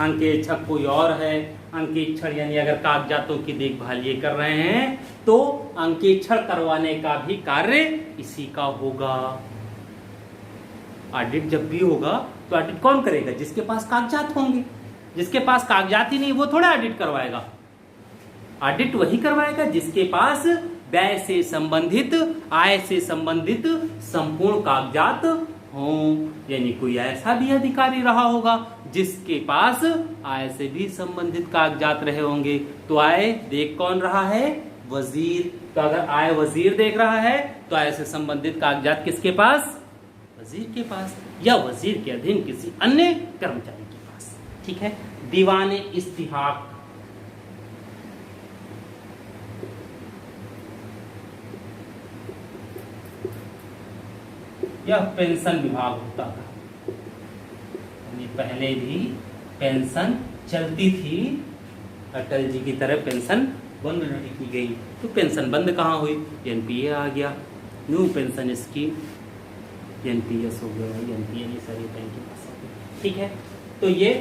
अंकेक्षक कोई और है, अंकेक्षण यानी अगर कागजातों की देखभाल ये कर रहे हैं तो अंकेक्षण करवाने का भी कार्य इसी का होगा। ऑडिट जब भी होगा तो ऑडिट कौन करेगा? जिसके पास कागजात होंगे। जिसके पास कागजात ही नहीं वो थोड़ा ऑडिट करवाएगा। ऑडिट वही करवाएगा जिसके पास व्यय से संबंधित, आय से संबंधित संपूर्ण कागजात हों, यानी कोई ऐसा भी अधिकारी रहा होगा जिसके पास आय से भी संबंधित कागजात रहे होंगे। तो आय देख कौन रहा है? वजीर। तो अगर आय वजीर देख रहा है तो आय से संबंधित कागजात किसके पास? वजीर के पास, या वजीर के अधीन किसी अन्य कर्मचारी के पास, ठीक है। दीवान इस्तिहाक, यह पेंशन विभाग होता था, यानी पहले भी पेंशन चलती थी, अटल जी की तरह पेंशन बंद नहीं की गई। तो पेंशन बंद कहाँ हुई? एनपीए आ गया, न्यू पेंशन स्कीम, एनपीएस हो गया, एनपीए सारी बैंक के पास, ठीक है। तो ये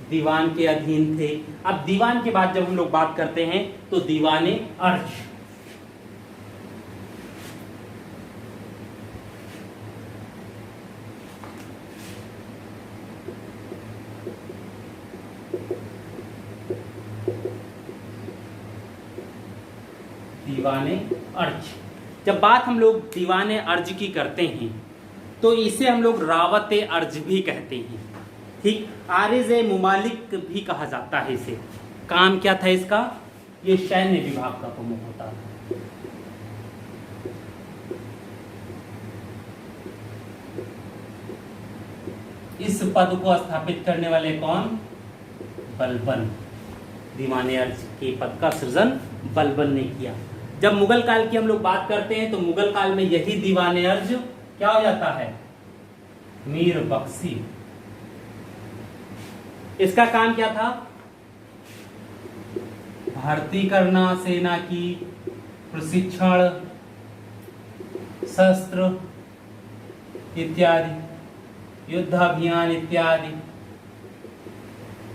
दीवान के अधीन थे। अब दीवान के बाद जब हम लोग बात करते हैं तो दीवाने अर्ज, दीवाने अर्ज, जब बात हम लोग दीवाने अर्ज की करते हैं तो इसे हम लोग रावते अर्ज भी कहते हैं, ठीक। आरिज मुमालिक भी कहा जाता है इसे। काम क्या था इसका? ये सैन्य विभाग का प्रमुख होता है। इस पद को स्थापित करने वाले कौन? बलबन। दीवाने अर्ज के पद का सृजन बलबन ने किया। जब मुगल काल की हम लोग बात करते हैं तो मुगल काल में यही दीवाने अर्ज क्या हो जाता है? मीर बख्शी। इसका काम क्या था? भर्ती करना सेना की, प्रशिक्षण, शस्त्र इत्यादि, युद्धाभियान इत्यादि,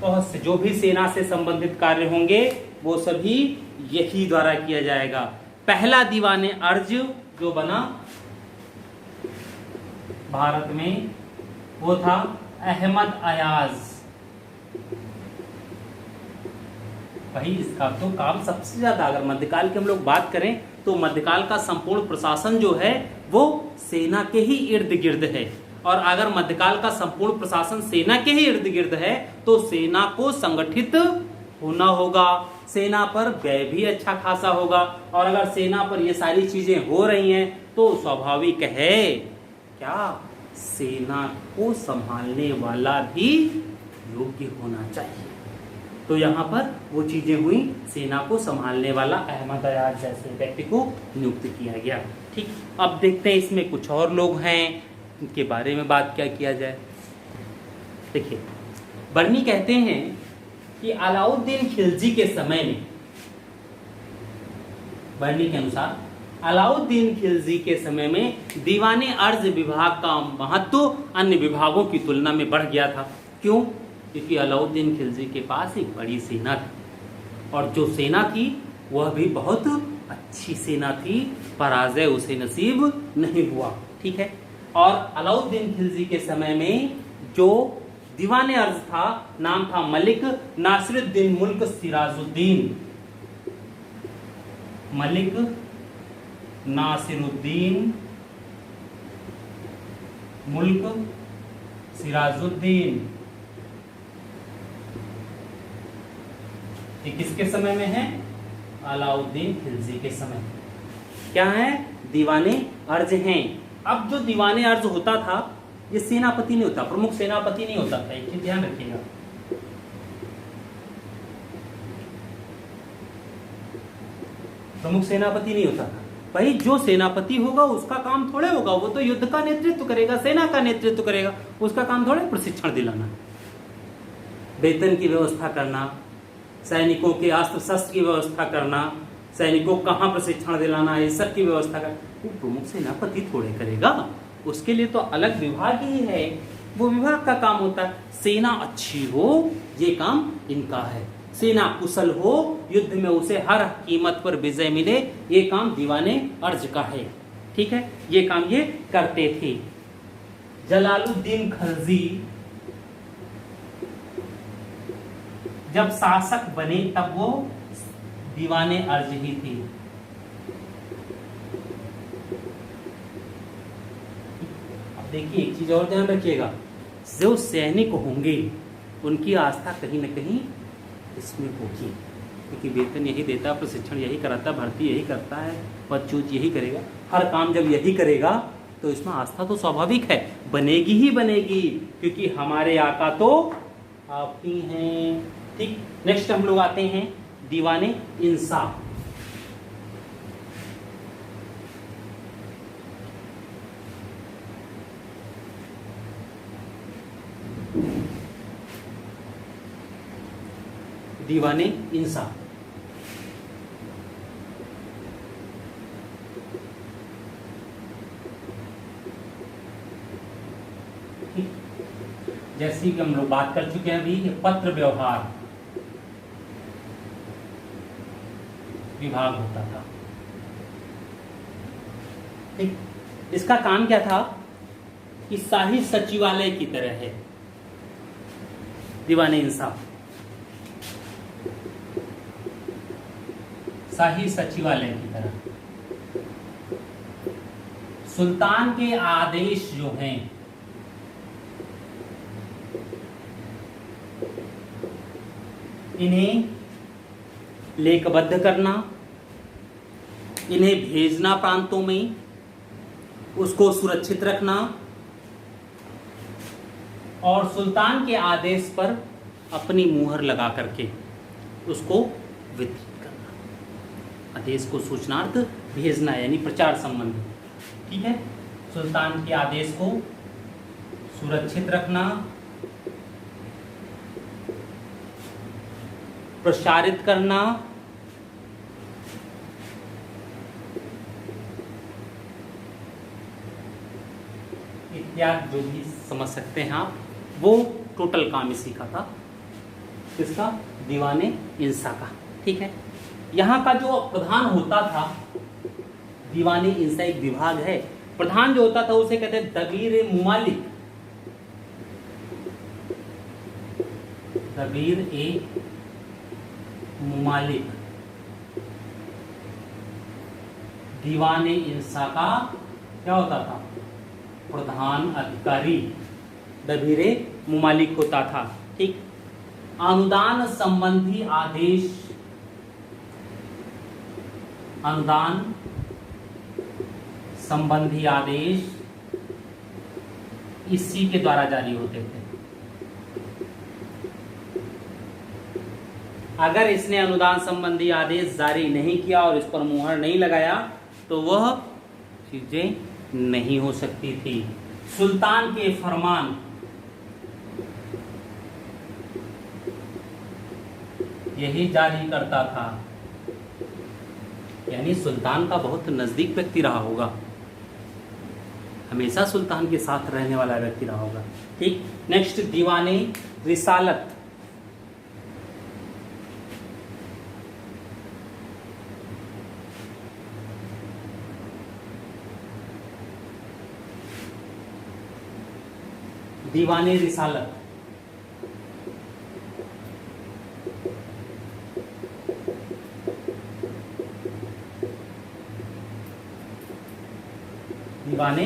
बहुत से जो भी सेना से संबंधित कार्य होंगे वो सभी यही द्वारा किया जाएगा। पहला दीवाने अर्ज जो बना भारत में वो था अहमद अयाज। भाई इसका तो काम सबसे ज्यादा, अगर मध्यकाल की हम लोग बात करें तो मध्यकाल का संपूर्ण प्रशासन जो है वो सेना के ही इर्द गिर्द है। और अगर मध्यकाल का संपूर्ण प्रशासन सेना के ही इर्द गिर्द है तो सेना को संगठित होना होगा, सेना पर व्यय भी अच्छा खासा होगा। और अगर सेना पर ये सारी चीजें हो रही हैं तो स्वाभाविक है क्या, सेना को संभालने वाला भी योग्य होना चाहिए। तो यहाँ पर वो चीजें हुई, सेना को संभालने वाला अहमद अयाज जैसे व्यक्ति को नियुक्त किया गया, ठीक। अब देखते हैं इसमें कुछ और लोग हैं, इनके बारे में बात क्या किया जाए। देखिए, बर्नी कहते हैं कि अलाउद्दीन खिलजी के समय में, बर्नी के अनुसार अलाउद्दीन खिलजी के समय में दीवाने अर्ज विभाग का महत्व अन्य विभागों की तुलना में बढ़ गया था। क्यों? क्योंकि अलाउद्दीन खिलजी के पास एक बड़ी सेना थी और जो सेना थी वह भी बहुत अच्छी सेना थी, पराजय उसे नसीब नहीं हुआ, ठीक है। और अलाउद्दीन खिलजी के समय में जो दीवाने अर्ज था, नाम था मलिक नासिरुद्दीन मुल्क सिराजुद्दीन, मलिक नासिरुद्दीन मुल्क सिराजुद्दीन। ये किसके समय में है? अलाउद्दीन खिलजी के समय। क्या है? दीवाने अर्ज हैं। अब जो दीवाने अर्ज होता था ये सेनापति नहीं होता, प्रमुख सेनापति नहीं होता था, एक चीज ध्यान रखिएगा। प्रमुख सेनापति नहीं होता था भाई। जो सेनापति होगा उसका काम थोड़े होगा, वो तो युद्ध का नेतृत्व करेगा, सेना का नेतृत्व करेगा, उसका काम थोड़े प्रशिक्षण दिलाना, वेतन की व्यवस्था करना, सैनिकों के अस्त्र शस्त्र की व्यवस्था करना, सैनिकों को कहाँ प्रशिक्षण दिलाना, ये सब की व्यवस्था कर, वो प्रमुख सेनापति थोड़े करेगा। उसके लिए तो अलग विभाग ही है, वो विभाग का काम होता है। सेना अच्छी हो ये काम इनका है, सेना कुशल हो, युद्ध में उसे हर कीमत पर विजय मिले, ये काम दीवाने अर्ज का है। ठीक है, ये काम ये करते थे। जलालुद्दीन खलजी जब शासक बने तब वो दीवाने अर्ज ही थी। अब देखिए एक चीज और ध्यान रखिएगा, जो सैनिक होंगे उनकी आस्था कहीं ना कहीं इसमें होगी, क्योंकि वेतन यही देता, प्रशिक्षण यही कराता, भर्ती यही करता है, पदच्युत यही करेगा, हर काम जब यही करेगा तो इसमें आस्था तो स्वाभाविक है, बनेगी ही बनेगी, क्योंकि हमारे आका तो आप ही हैं। ठीक, नेक्स्ट हम लोग आते हैं दीवाने इंसाफ। दीवाने इंसाफ जैसी कि हम लोग बात कर चुके हैं अभी, पत्र व्यवहार विभाग होता था। ठीक, इसका काम क्या था कि शाही सचिवालय की तरह है दीवाने इंसाफ, शाही सचिवालय की तरह। सुल्तान के आदेश जो हैं इन्हें लेखबद्ध करना, इन्हें भेजना प्रांतों में, उसको सुरक्षित रखना और सुल्तान के आदेश पर अपनी मुहर लगा करके उसको वितरित करना। आदेश को सूचनार्थ भेजना यानी प्रचार संबंधी। ठीक है, सुल्तान के आदेश को सुरक्षित रखना, प्रसारित करना, इत्यादि जो भी समझ सकते हैं आप, वो टोटल काम इसी का था, किसका? दीवाने इंसा का। ठीक है, यहाँ का जो प्रधान होता था, दीवाने इंसा एक विभाग है, प्रधान जो होता था उसे कहते हैं दबीर मुमालिक। दबीर ए मुमालिक दीवाने इंसा का क्या होता था? प्रधान अधिकारी, दबीरे मुमालिक होता था। ठीक, अनुदान संबंधी आदेश, अनुदान संबंधी आदेश इसी के द्वारा जारी होते थे। अगर इसने अनुदान संबंधी आदेश जारी नहीं किया और इस पर मुहर नहीं लगाया तो वह चीजें नहीं हो सकती थी। सुल्तान के फरमान यही जारी करता था, यानी सुल्तान का बहुत नजदीक व्यक्ति रहा होगा, हमेशा सुल्तान के साथ रहने वाला व्यक्ति रहा होगा। ठीक, नेक्स्ट दीवाने रिसालत। दीवाने रिसालत दीवाने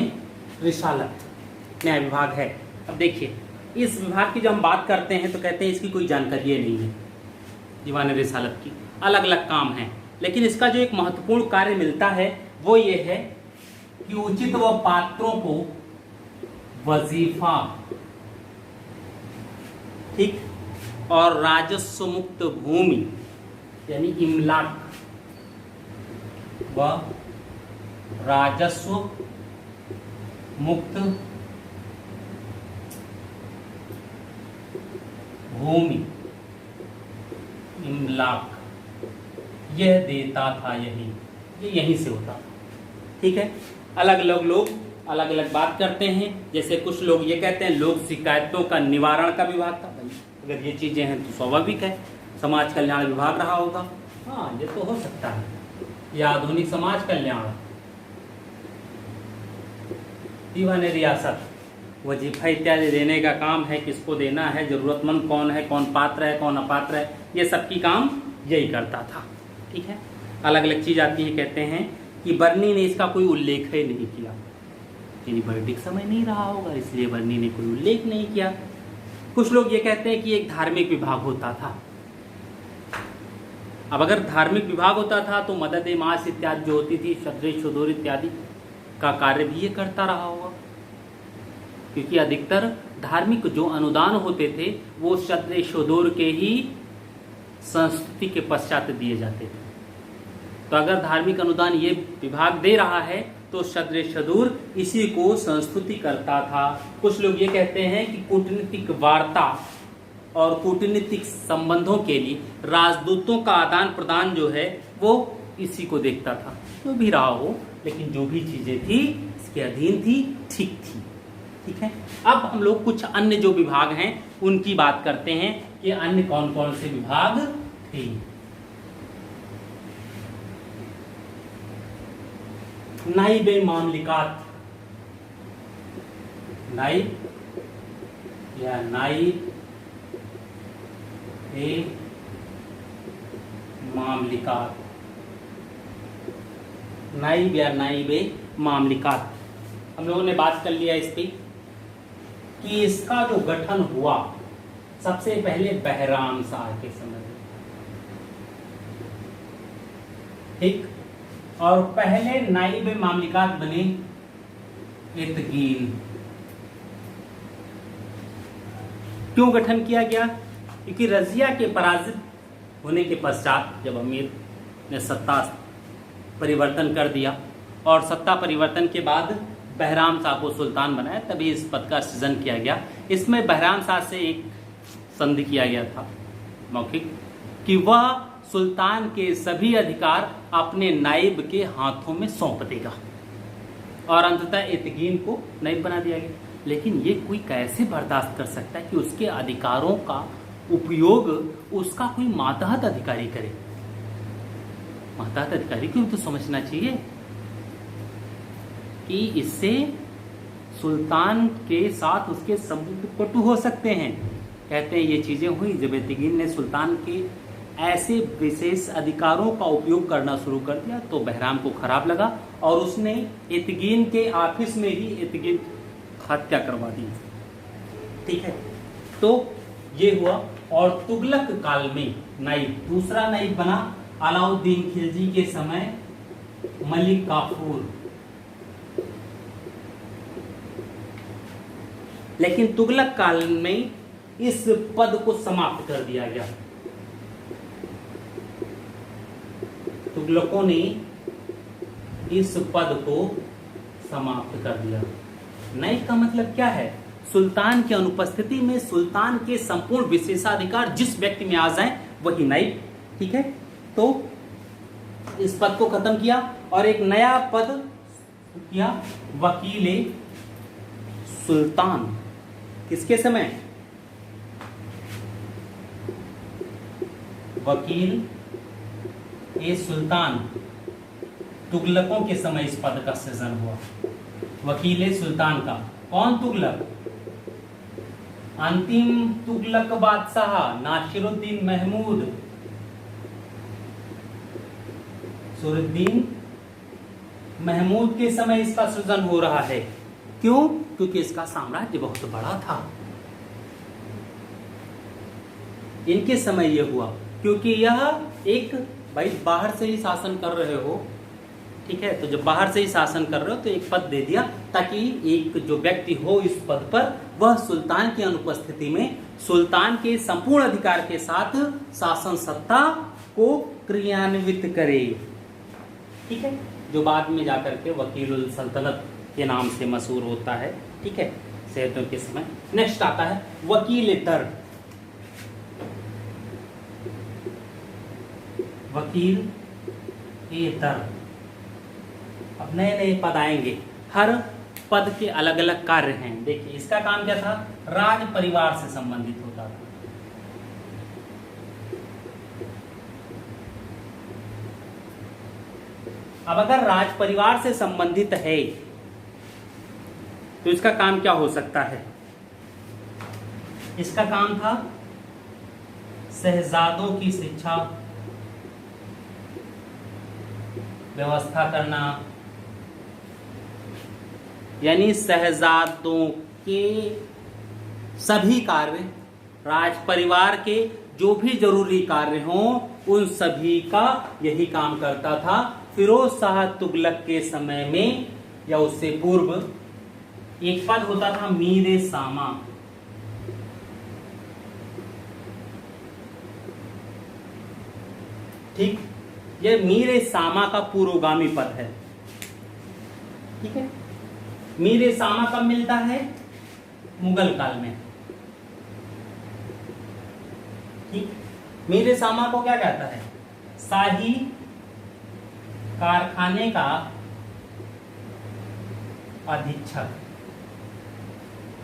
रिसालत नया विभाग है। अब देखिए इस विभाग की जब हम बात करते हैं तो कहते हैं इसकी कोई जानकारी नहीं है। दीवाने रिसालत की अलग अलग काम हैं, लेकिन इसका जो एक महत्वपूर्ण कार्य मिलता है वो ये है कि उचित व पात्रों को वजीफा, ठीक, और राजस्व मुक्त भूमि यानी इमलाक व राजस्व मुक्त भूमि इमलाक यह देता था। ये यहीं से होता था, ठीक है। अलग अलग लोग अलग अलग बात करते हैं। जैसे कुछ लोग ये कहते हैं लोक शिकायतों का निवारण का विभाग था। भाई अगर ये चीजें हैं तो स्वाभाविक है समाज कल्याण विभाग रहा होगा। हाँ, ये तो हो सकता है, या आधुनिक समाज कल्याण, दीवान रियासत, वजीफा इत्यादि देने का काम है, किसको देना है, जरूरतमंद कौन है, कौन पात्र है, कौन अपात्र है, ये सबकी काम यही करता था, ठीक है। अलग अलग चीज आती है। कहते हैं कि बर्नी ने इसका कोई उल्लेख ही नहीं किया, यानी वैदिक समय नहीं रहा होगा इसलिए बर्नी ने कोई उल्लेख नहीं किया। कुछ लोग ये कहते हैं कि एक धार्मिक विभाग होता था। अब अगर धार्मिक विभाग होता था तो मदद ए मास इत्यादि जो होती थी, शद्र शुदूर इत्यादि का कार्य भी ये करता रहा होगा, क्योंकि अधिकतर धार्मिक जो अनुदान होते थे वो शद्र शुदूर के ही संस्कृति के पश्चात दिए जाते थे। तो अगर धार्मिक अनुदान ये विभाग दे रहा है तो शद्र शुदूर इसी को संस्तुति करता था। कुछ लोग ये कहते हैं कि कूटनीतिक वार्ता और कूटनीतिक संबंधों के लिए राजदूतों का आदान प्रदान जो है वो इसी को देखता था। जो भी रहा हो, लेकिन जो भी चीजें थी इसके अधीन थी, ठीक थी, ठीक है। अब हम लोग कुछ अन्य जो विभाग हैं उनकी बात करते हैं कि अन्य कौन कौन से विभाग थे। नाइब ए मामलिकात, नाइब या नाइब ए मामलिकात, नाइब या नाइब ए मामलिकात, हम लोगों ने बात कर लिया इस पे कि इसका जो गठन हुआ सबसे पहले बहराम शाह के समय, ठीक, और पहले नाइब ए मामलिकात बने इतगीन। क्यों गठन किया गया? क्योंकि रजिया के पराजित होने के पश्चात जब अमीर ने सत्ता परिवर्तन कर दिया और सत्ता परिवर्तन के बाद बहराम शाह को सुल्तान बनाया, तभी इस पद का सृजन किया गया। इसमें बहराम शाह से एक संधि किया गया था मौखिक कि वह सुल्तान के सभी अधिकार अपने नाइब के हाथों में सौंप देगा, और अंततः इतगीन को नाइब बना दिया गया। लेकिन ये कोई कैसे बर्दाश्त कर सकता है कि उसके अधिकारों का उपयोग उसका कोई मातहत अधिकारी करे? मातहत अधिकारी को तो समझना चाहिए कि इससे सुल्तान के साथ उसके संबंध कटु हो सकते हैं। कहते हैं ये चीजें हुई जब इतगीन ने सुल्तान के ऐसे विशेष अधिकारों का उपयोग करना शुरू कर दिया तो बहराम को खराब लगा और उसने इतगीन के ऑफिस में ही इतगीन हत्या करवा दी, ठीक है। तो ये हुआ। और तुगलक काल में नाइब, दूसरा नाइब बना अलाउद्दीन खिलजी के समय मलिक काफूर। लेकिन तुगलक काल में इस पद को समाप्त कर दिया गया। तुगलकों ने इस पद को समाप्त कर दिया। नाइब का मतलब क्या है? सुल्तान की अनुपस्थिति में सुल्तान के संपूर्ण विशेषाधिकार जिस व्यक्ति में आ जाए वही नाइब, ठीक है। तो इस पद को खत्म किया और एक नया पद किया, वकीले सुल्तान। किसके समय? वकील ए सुल्तान, तुगलकों के समय इस पद का सृजन हुआ। वकील ए सुल्तान का कौन तुगलक? अंतिम तुगलक बादशाह नासिरुद्दीन महमूद, सुरुद्दीन महमूद के समय इसका सृजन हो रहा है। क्यों? क्योंकि इसका साम्राज्य बहुत बड़ा था। इनके समय यह हुआ क्योंकि यह एक भाई बाहर से ही शासन कर रहे हो, ठीक है, तो जब बाहर से ही शासन कर रहे हो तो एक पद दे दिया ताकि एक जो व्यक्ति हो इस पद पर वह सुल्तान की अनुपस्थिति में सुल्तान के संपूर्ण अधिकार के साथ शासन सत्ता को क्रियान्वित करे, ठीक है, जो बाद में जाकर के वकीलुल सल्तनत के नाम से मशहूर होता है, ठीक है, सैयदों के समय। नेक्स्ट आता है वकील-ए-दर। वकील-ए-दर, अब नए नए पद आएंगे, हर पद के अलग अलग कार्य हैं। देखिए इसका काम क्या था, राज परिवार से संबंधित होता था। अब अगर राज परिवार से संबंधित है तो इसका काम क्या हो सकता है, इसका काम था शहजादों की शिक्षा व्यवस्था करना, यानी शहजादों के सभी कार्य, राज परिवार के जो भी जरूरी कार्य हों उन सभी का यही काम करता था। फिरोज शाह तुगलक के समय में या उससे पूर्व एक पद होता था मीरे सामा, ठीक, ये मीरे सामा का पूर्वगामी पद है, ठीक है। मीरे सामा कब मिलता है, मुगल काल में, ठीक। मीरे सामा को क्या कहता है, शाही कारखाने का अधीक्षक।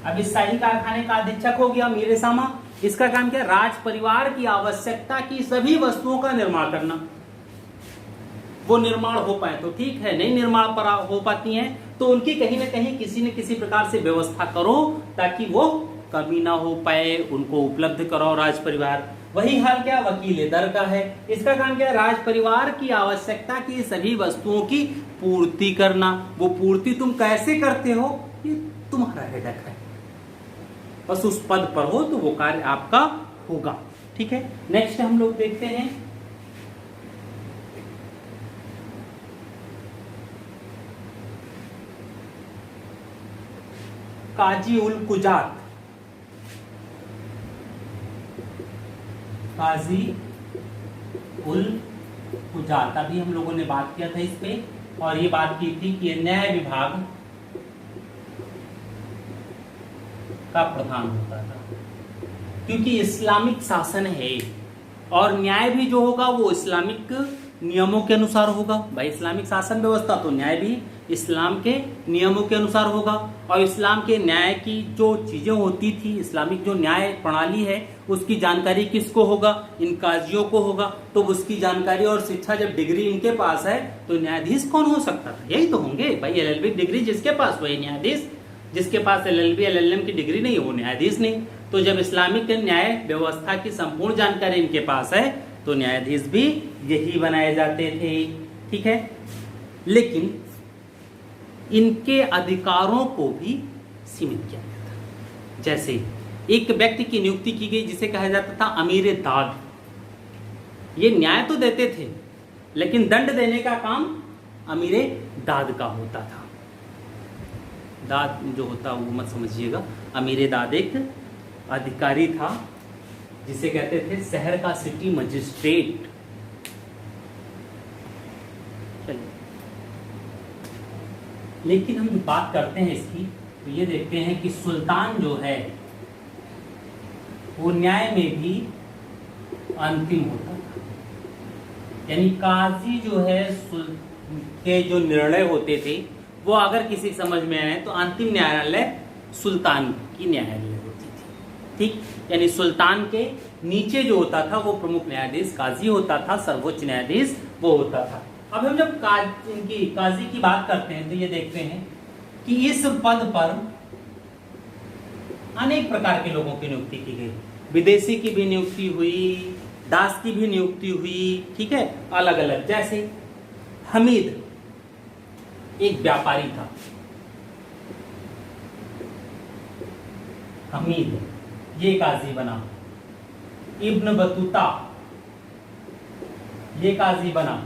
अब इस शाही कारखाने का अधीक्षक हो गया मीरे सामा, इसका काम क्या, राज परिवार की आवश्यकता की सभी वस्तुओं का निर्माण करना। वो निर्माण हो पाए तो ठीक है, नहीं निर्माण पर हो पाती हैं तो उनकी कहीं ना कहीं किसी न किसी प्रकार से व्यवस्था करो ताकि वो कमी ना हो पाए, उनको उपलब्ध कराओ राज परिवार। वही हाल क्या वकील-ए-दर का है, इसका काम क्या है, राज परिवार की आवश्यकता की सभी वस्तुओं की पूर्ति करना। वो पूर्ति तुम कैसे करते हो ये तुम्हारा हेडक है, बस उस पद पर हो तो वो कार्य आपका होगा, ठीक है। नेक्स्ट हम लोग देखते हैं काजी उल कुजात। काजी उल कुजात, अभी हम लोगों ने बात किया था इस पे, और ये बात की थी कि न्याय विभाग का प्रधान होता था, क्योंकि इस्लामिक शासन है और न्याय भी जो होगा वो इस्लामिक नियमों के अनुसार होगा। भाई इस्लामिक शासन व्यवस्था तो न्याय भी इस्लाम के नियमों के अनुसार होगा, और इस्लाम के न्याय की जो चीजें होती थी, इस्लामिक जो न्याय प्रणाली है उसकी जानकारी किसको होगा, इन काजियों को होगा। तो उसकी जानकारी और शिक्षा जब डिग्री इनके पास है तो न्यायाधीश कौन हो सकता था, यही तो होंगे भाई। एलएलबी डिग्री जिसके पास वही न्यायाधीश, जिसके पास एलएलबी एलएलएम की डिग्री नहीं वो न्यायाधीश नहीं। तो जब इस्लामिक न्याय व्यवस्था की संपूर्ण जानकारी इनके पास है तो न्यायाधीश भी यही बनाए जाते थे, ठीक है। लेकिन इनके अधिकारों को भी सीमित किया गया था। जैसे एक व्यक्ति की नियुक्ति की गई जिसे कहा जाता था अमीर दाद। ये न्याय तो देते थे लेकिन दंड देने का काम अमीर दाद का होता था। दाद जो होता वो मत समझिएगा, अमीर दाद एक अधिकारी था जिसे कहते थे शहर का सिटी मजिस्ट्रेट। लेकिन हम बात करते हैं इसकी तो ये देखते हैं कि सुल्तान जो है वो न्याय में भी अंतिम होता था, यानी काजी जो है के जो निर्णय होते थे वो अगर किसी समझ में आए तो अंतिम न्यायालय सुल्तान की न्यायालय होती थी, ठीक। यानी सुल्तान के नीचे जो होता था वो प्रमुख न्यायाधीश काजी होता था, सर्वोच्च न्यायाधीश वो होता था। अब हम जब काजी की बात करते हैं तो ये देखते हैं कि इस पद पर अनेक प्रकार के लोगों की नियुक्ति की गई। विदेशी की भी नियुक्ति हुई, दास की भी नियुक्ति हुई, ठीक है, अलग अलग। जैसे हमीद एक व्यापारी था, हमीद ये काजी बना। इब्न बतूता ये काजी बना।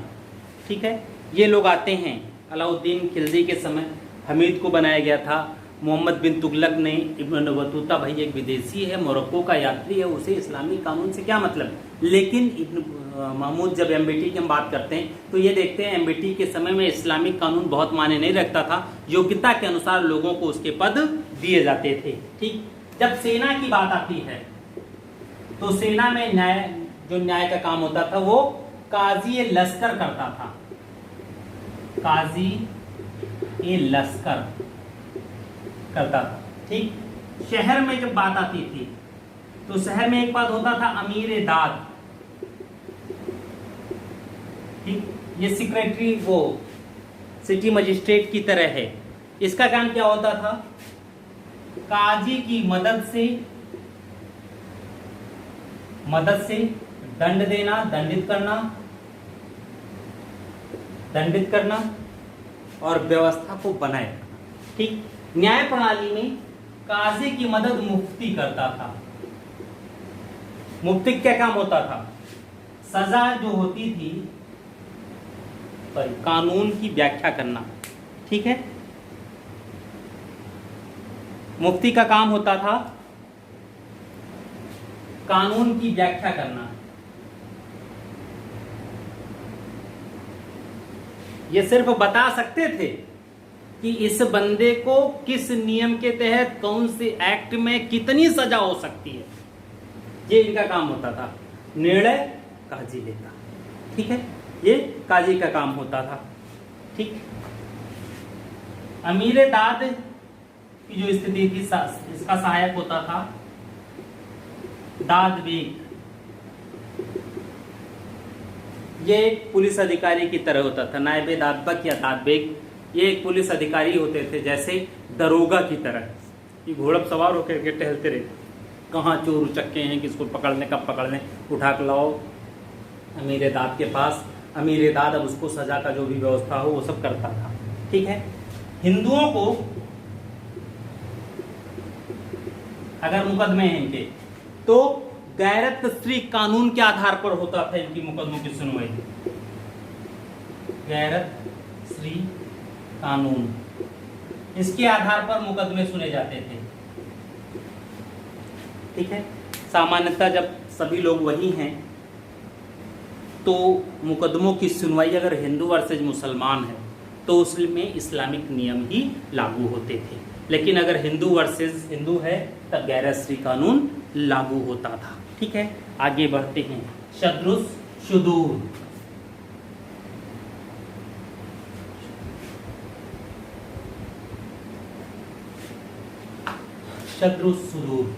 ठीक है, ये लोग आते हैं। अलाउद्दीन खिलजी के समय हमीद को बनाया गया था। मोहम्मद बिन तुगलक ने इब्न बतूता, भाई एक विदेशी है, मोरक्को का यात्री है, उसे इस्लामी कानून से क्या मतलब। लेकिन इब्न महमूद, जब एमबीटी की हम बात करते हैं तो ये देखते हैं एमबीटी के समय में इस्लामिक कानून बहुत मायने नहीं रखता था, योग्यता के अनुसार लोगों को उसके पद दिए जाते थे। ठीक, जब सेना की बात आती है तो सेना में न्याय का काम होता था वो काजी लश्कर करता था। काजी ए लश्कर करता था। ठीक, शहर में जब बात आती थी तो शहर में एक बात होता था अमीर दाद। ठीक, ये सेक्रेटरी वो सिटी मजिस्ट्रेट की तरह है। इसका काम क्या होता था, काजी की मदद से दंड देना, दंडित करना और व्यवस्था को बनाए रखना। ठीक, न्याय प्रणाली में काजी की मदद मुफ्ती करता था। मुफ्ती क्या काम होता था, सजा जो होती थी कानून की व्याख्या करना। ठीक है, मुफ्ती का काम होता था कानून की व्याख्या करना। ये सिर्फ बता सकते थे कि इस बंदे को किस नियम के तहत कौन से एक्ट में कितनी सजा हो सकती है, ये इनका काम होता था। निर्णय काजी लेता। ठीक है, ये काजी का काम होता था। ठीक, अमीर दाद की जो स्थिति थी इसका सहायक होता था दाद बेग। ये एक पुलिस अधिकारी की तरह होता था, नायबे दादबक या दाद बेग। ये एक पुलिस अधिकारी होते थे, जैसे दरोगा की तरह। ये घोड़ा पर सवार होकर के टहलते रहे, कहाँ चोर उचक्के हैं, किसको पकड़ने, कब पकड़ने, उठा के लाओ अमीर दाद के पास। अमीर दाद अब उसको सजा का जो भी व्यवस्था हो वो सब करता था। ठीक है, हिंदुओं को अगर मुकदमे हैं इनके तो गैरत श्री कानून के आधार पर होता था इनकी मुकदमों की सुनवाई। गैरत श्री कानून, इसके आधार पर मुकदमे सुने जाते थे। ठीक है, सामान्यतः जब सभी लोग वही हैं तो मुकदमों की सुनवाई अगर हिंदू वर्सेज मुसलमान है तो उसमें इस्लामिक नियम ही लागू होते थे। लेकिन अगर हिंदू वर्सेज हिंदू है तब गैर श्री कानून लागू होता था। ठीक है, आगे बढ़ते हैं। शद्रुस शुदूर, शद्रुस सुदूर,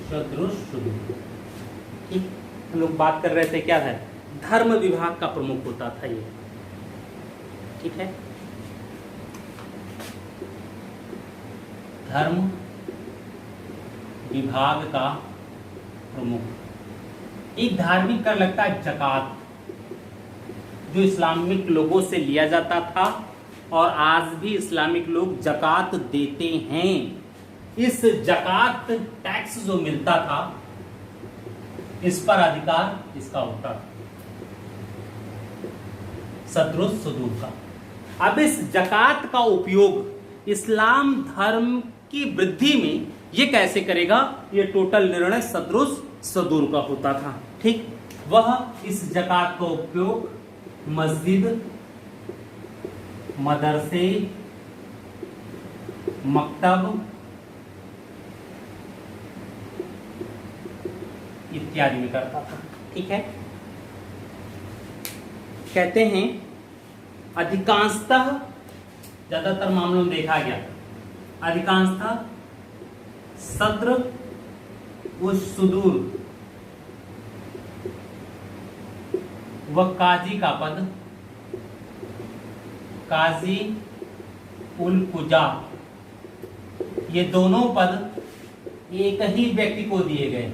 शद्रुस शुदूर। ठीक, हम लोग बात कर रहे थे क्या है, धर्म विभाग का प्रमुख होता था ये। ठीक है, धर्म विभाग का प्रमुख। एक धार्मिक कर लगता है जकात, जो इस्लामिक लोगों से लिया जाता था और आज भी इस्लामिक लोग जकात देते हैं। इस जकात टैक्स जो मिलता था इस पर अधिकार इसका होता था, सदरुस सुदूर का। अब इस जकात का उपयोग इस्लाम धर्म की वृद्धि में ये कैसे करेगा, ये टोटल निर्णय सदरुस सुदूर का होता था। ठीक, वह इस जकात का उपयोग मस्जिद, मदरसे, मकतब इत्यादि में करता था। ठीक है, कहते हैं अधिकांशतः, ज्यादातर मामलों में देखा गया, अधिकांशतः सद्र व सुदूर व काजी का पद, काजी उल कुजा, ये दोनों पद एक ही व्यक्ति को दिए गए।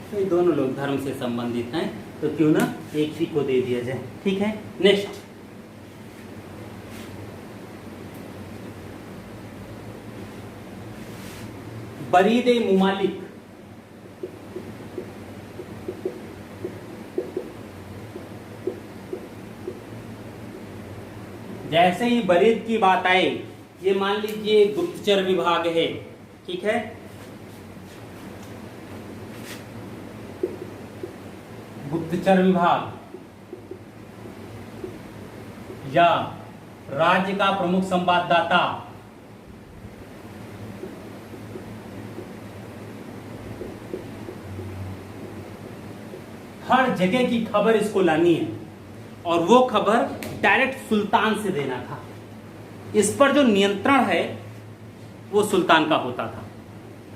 तो ये दोनों लोग धर्म से संबंधित हैं तो क्यों ना एक ही को दे दिया जाए। ठीक है, नेक्स्ट बरीद मुमालिक, जैसे ही बरीद की बात आए, ये मान लीजिए गुप्तचर विभाग है, ठीक है, गुप्तचर विभाग या राज्य का प्रमुख संवाददाता, हर जगह की खबर इसको लानी है और वो खबर डायरेक्ट सुल्तान से देना था। इस पर जो नियंत्रण है वो सुल्तान का होता था।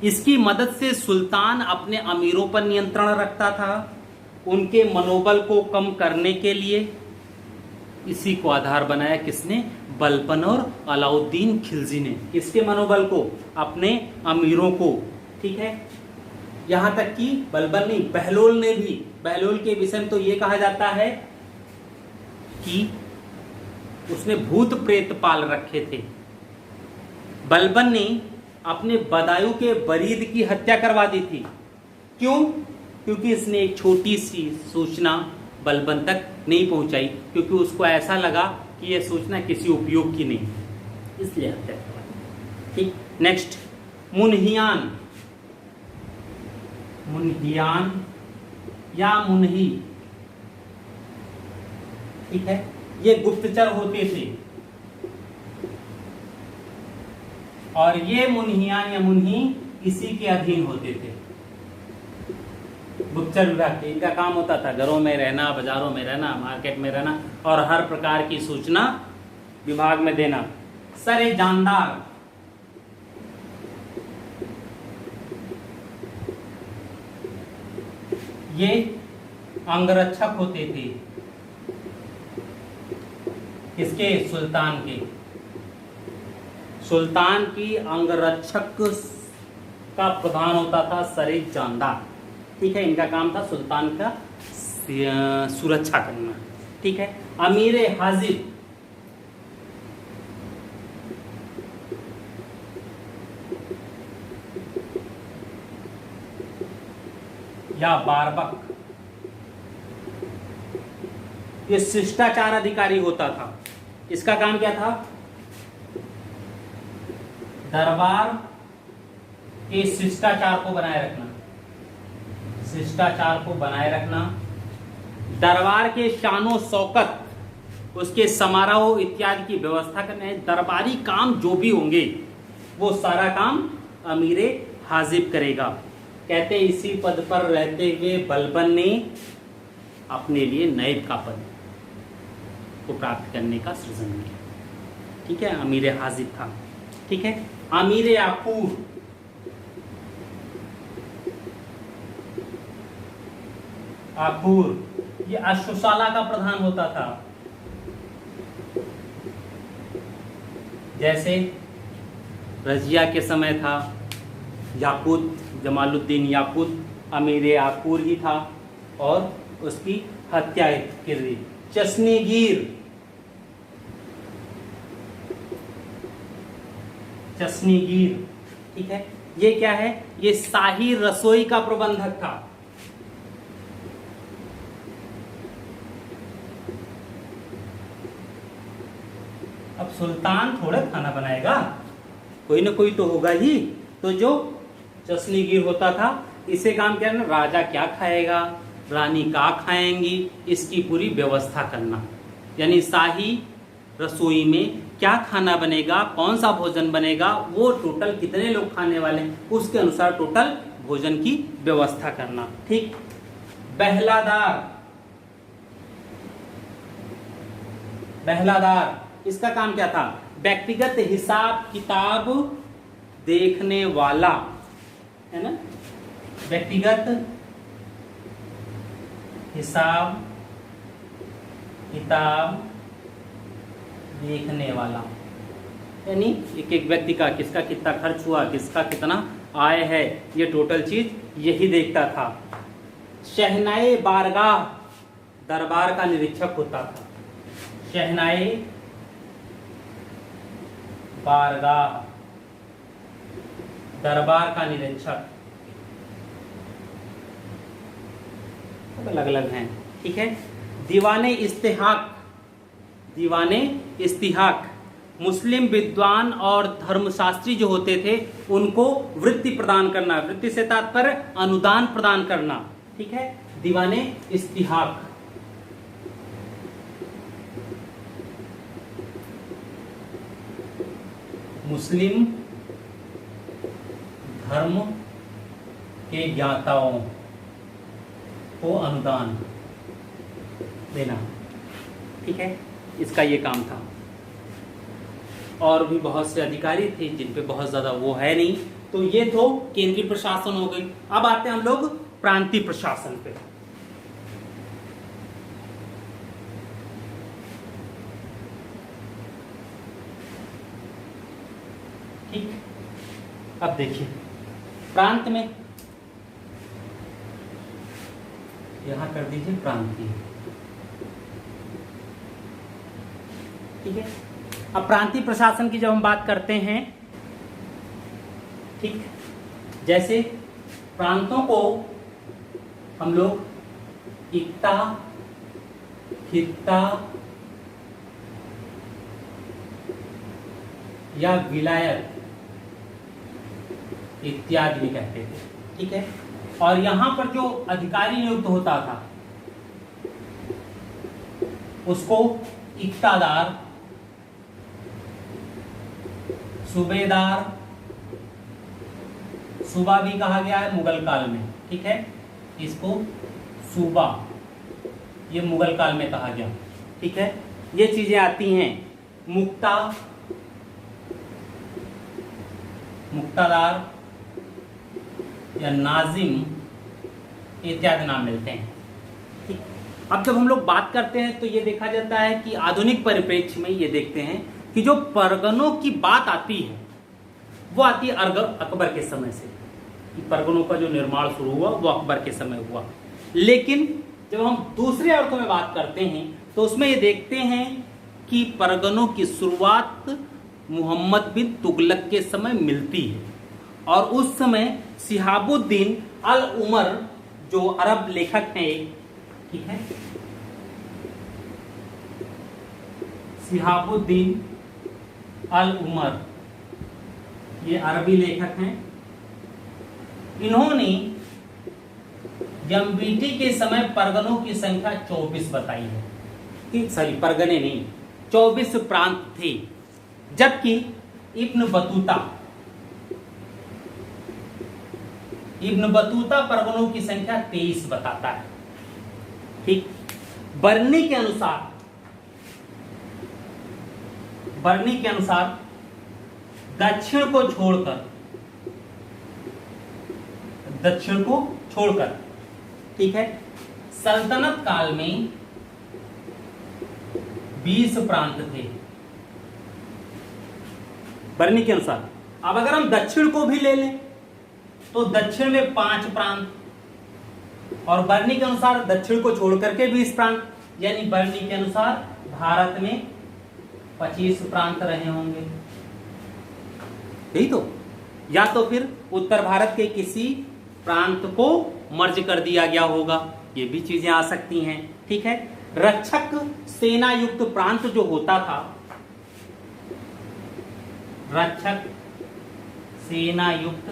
इसकी मदद से सुल्तान अपने अमीरों पर नियंत्रण रखता था, उनके मनोबल को कम करने के लिए। इसी को आधार बनाया किसने? बलबन और अलाउद्दीन खिलजी ने। किसके मनोबल को? अपने अमीरों को, ठीक है। यहां तक कि बलबन नहीं, बहलोल ने भी, बहलोल के विषय में तो ये कहा जाता है कि उसने भूत प्रेत पाल रखे थे। बलबन ने अपने बदायूं के बरीद की हत्या करवा दी थी। क्यों? क्योंकि इसने एक छोटी सी सूचना बलबन तक नहीं पहुंचाई, क्योंकि उसको ऐसा लगा कि यह सूचना किसी उपयोग की नहीं, इसलिए हत्या करवा दी। ठीक, नेक्स्ट, मुन्हियान, मुन्हियान या मुन्ही, ठीक है, ये गुप्तचर होते थे और ये मुन्हियान या मुन्ही इसी के अधीन होते थे, गुप्तचर विभाग के। इनका काम होता था घरों में रहना, बाजारों में रहना, मार्केट में रहना और हर प्रकार की सूचना विभाग में देना। सरे जानदार, ये अंगरक्षक होते थे, किसके? सुल्तान के। सुल्तान की अंगरक्षक का प्रधान होता था सरे जानदार, ठीक है। इनका काम था सुल्तान का सुरक्षा करना, ठीक है। अमीर हाजिब, या बारबक, ये शिष्टाचार अधिकारी होता था। इसका काम क्या था? दरबार के शिष्टाचार को बनाए रखना, शिष्टाचार को बनाए रखना, दरबार के शानो शौकत, उसके समारोह इत्यादि की व्यवस्था करना। दरबारी काम जो भी होंगे वो सारा काम अमीरे हाजिब करेगा। कहते इसी पद पर रहते हुए बलबन ने अपने लिए नायब का पद को प्राप्त करने का सृजन किया, ठीक है। अमीर हाजिब था, ठीक है। अमीर आकूर, आकूर ये अश्वशाला का प्रधान होता था। जैसे रजिया के समय था याकूत, जमालुद्दीन याकूत अमीर आकूर ही था और उसकी हत्या कर दी। चश्नीगीर, चश्नीगीर, ठीक है। ये क्या है? ये शाही रसोई का प्रबंधक था। अब सुल्तान थोड़ा खाना बनाएगा, कोई ना कोई तो होगा ही। तो जो चश्नीगीर होता था, इसे काम क्या करना? राजा क्या खाएगा, रानी क्या खाएंगी, इसकी पूरी व्यवस्था करना। यानी शाही रसोई में क्या खाना बनेगा, कौन सा भोजन बनेगा, वो टोटल कितने लोग खाने वाले हैं, उसके अनुसार टोटल भोजन की व्यवस्था करना, ठीक। बहलादार, बहलादार इसका काम क्या था? व्यक्तिगत हिसाब किताब देखने वाला, है ना। व्यक्तिगत हिसाब किताब देखने वाला, यानी एक एक व्यक्ति का किसका कितना खर्च हुआ, किसका कितना आय है, ये टोटल चीज यही देखता था। शहनाए बारगाह, दरबार का निरीक्षक होता था। शहनाए बारगाह दरबार का निरीक्षक, अलग अलग हैं, ठीक है। दीवाने इस्तिहाक, दीवाने इस्तिहाक मुस्लिम विद्वान और धर्मशास्त्री जो होते थे उनको वृत्ति प्रदान करना, वृत्ति से तात्पर्य अनुदान प्रदान करना, ठीक है। दीवाने इस्तिहाक। मुस्लिम धर्म के ज्ञाताओं को अनुदान देना, ठीक है, इसका ये काम था। और भी बहुत से अधिकारी थे जिन पे बहुत ज्यादा वो है नहीं। तो ये तो केंद्रीय प्रशासन हो गई। अब आते हैं हम लोग प्रांतीय प्रशासन पे। ठीक, अब देखिए प्रांत में, यहां कर दीजिए प्रांतीय, ठीक है। अब प्रांतीय प्रशासन की जब हम बात करते हैं, ठीक, जैसे प्रांतों को हम लोग इक्ता, खित्ता या विलायत इत्यादि भी कहते थे, ठीक है। और यहां पर जो अधिकारी नियुक्त होता था उसको इक्तादार, सूबेदार, सूबा भी कहा गया है मुगल काल में, ठीक है, इसको सूबा, ये मुगल काल में कहा गया, ठीक है। ये चीजें आती हैं। मुक्ता, मुक्तादार या नाजिम इत्यादि नाम मिलते हैं, ठीक। अब जब हम लोग बात करते हैं तो ये देखा जाता है कि आधुनिक परिप्रेक्ष्य में ये देखते हैं कि जो परगनों की बात आती है वो आती है अकबर के समय से, कि परगनों का जो निर्माण शुरू हुआ वो अकबर के समय हुआ। लेकिन जब हम दूसरे अर्थों में बात करते हैं तो उसमें ये देखते हैं कि परगनों की शुरुआत मोहम्मद बिन तुगलक के समय मिलती है। और उस समय शिहाबुद्दीन अल उमर जो अरब लेखक हैं, ठीक है, शिहाबुद्दीन अल उमर, ये अरबी लेखक हैं। इन्होंने यमबीटी के समय परगनों की संख्या 24 बताई है, ठीक, सॉरी परगने नहीं, 24 प्रांत थे। जबकि इब्न बतूता परगनों की संख्या 23 बताता है, ठीक। बर्नी के अनुसार दक्षिण को छोड़कर, ठीक है, सल्तनत काल में 20 प्रांत थे बर्नी के अनुसार। अब अगर हम दक्षिण को भी ले लें तो दक्षिण में 5 प्रांत, और बर्नी के अनुसार दक्षिण को छोड़ करके 20 प्रांत, यानी बर्नी के अनुसार भारत में 25 प्रांत रहे होंगे, यही तो। या तो फिर उत्तर भारत के किसी प्रांत को मर्ज कर दिया गया होगा, ये भी चीजें आ सकती हैं, ठीक है। रक्षक सेना युक्त प्रांत जो होता था, रक्षक सेना युक्त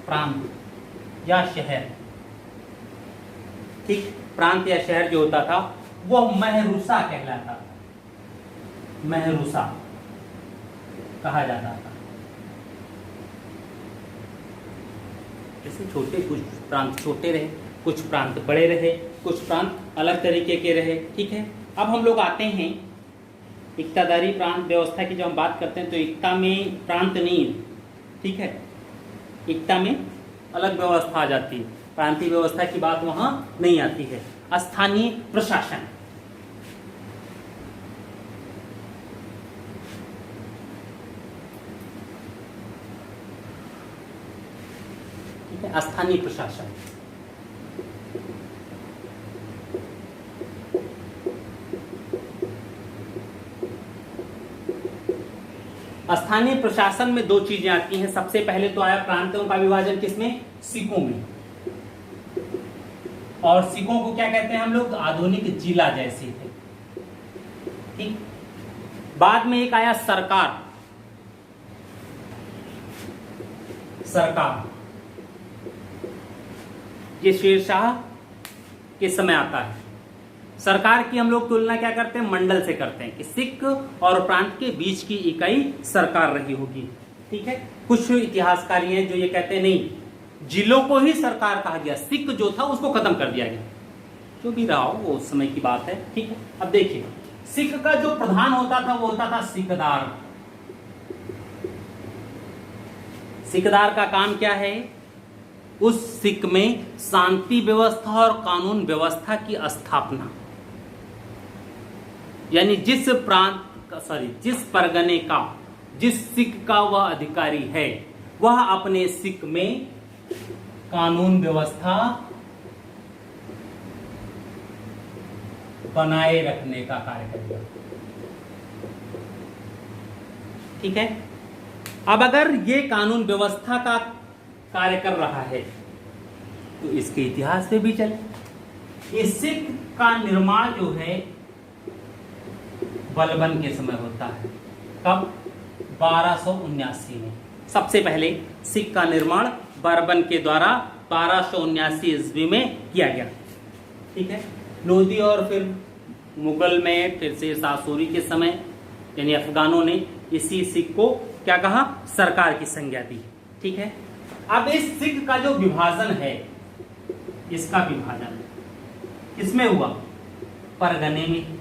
प्रांत या शहर, ठीक, प्रांत या शहर जो होता था वो महरूसा कहलाता था, महरूसा कहा जाता था। जैसे छोटे, कुछ प्रांत छोटे रहे, कुछ प्रांत बड़े रहे, कुछ प्रांत अलग तरीके के रहे, ठीक है। अब हम लोग आते हैं इक्तादारी प्रांत व्यवस्था की। जब हम बात करते हैं तो इक्ता में प्रांत नहीं, ठीक है, इक्ता में अलग व्यवस्था आ जाती है, प्रांतीय व्यवस्था की बात वहां नहीं आती है। स्थानीय प्रशासन, ठीक है, स्थानीय प्रशासन, स्थानीय प्रशासन में दो चीजें आती हैं। सबसे पहले तो आया प्रांतों का विभाजन, किसमें? सिकों में। और सिकों को क्या कहते हैं हम लोग? आधुनिक जिला जैसे थे, ठीक। बाद में एक आया सरकार। सरकार ये शेरशाह के समय आता है। सरकार की हम लोग तुलना क्या करते हैं? मंडल से करते हैं कि सिख और प्रांत के बीच की इकाई सरकार रही होगी, ठीक है। कुछ इतिहासकारी हैं जो ये कहते हैं नहीं, जिलों को ही सरकार कहा गया, सिख जो था उसको खत्म कर दिया गया। जो भी रहा हो वो उस समय की बात है, ठीक है। अब देखिए, सिख का जो प्रधान होता था वो होता था सिकदार। सिकदार का काम क्या है? उस सिख में शांति व्यवस्था और कानून व्यवस्था की स्थापना, यानी जिस परगने का, जिस सिख का वह अधिकारी है, वह अपने सिख में कानून व्यवस्था बनाए रखने का कार्य करेगा, ठीक है। अब अगर ये कानून व्यवस्था का कार्य कर रहा है तो इसके इतिहास से भी चले। इस सिख का निर्माण जो है बलबन के समय होता है। कब? 1279 में। सबसे पहले सिख का निर्माण बलबन के द्वारा 1279 ईस्वी में किया गया, ठीक है। लोधी और फिर मुगल में फिर से सासूरी के समय यानी अफगानों ने इसी सिख को क्या कहा? सरकार की संज्ञा दी, ठीक है। अब इस सिख का जो विभाजन है, इसका विभाजन किसमें हुआ? परगने में,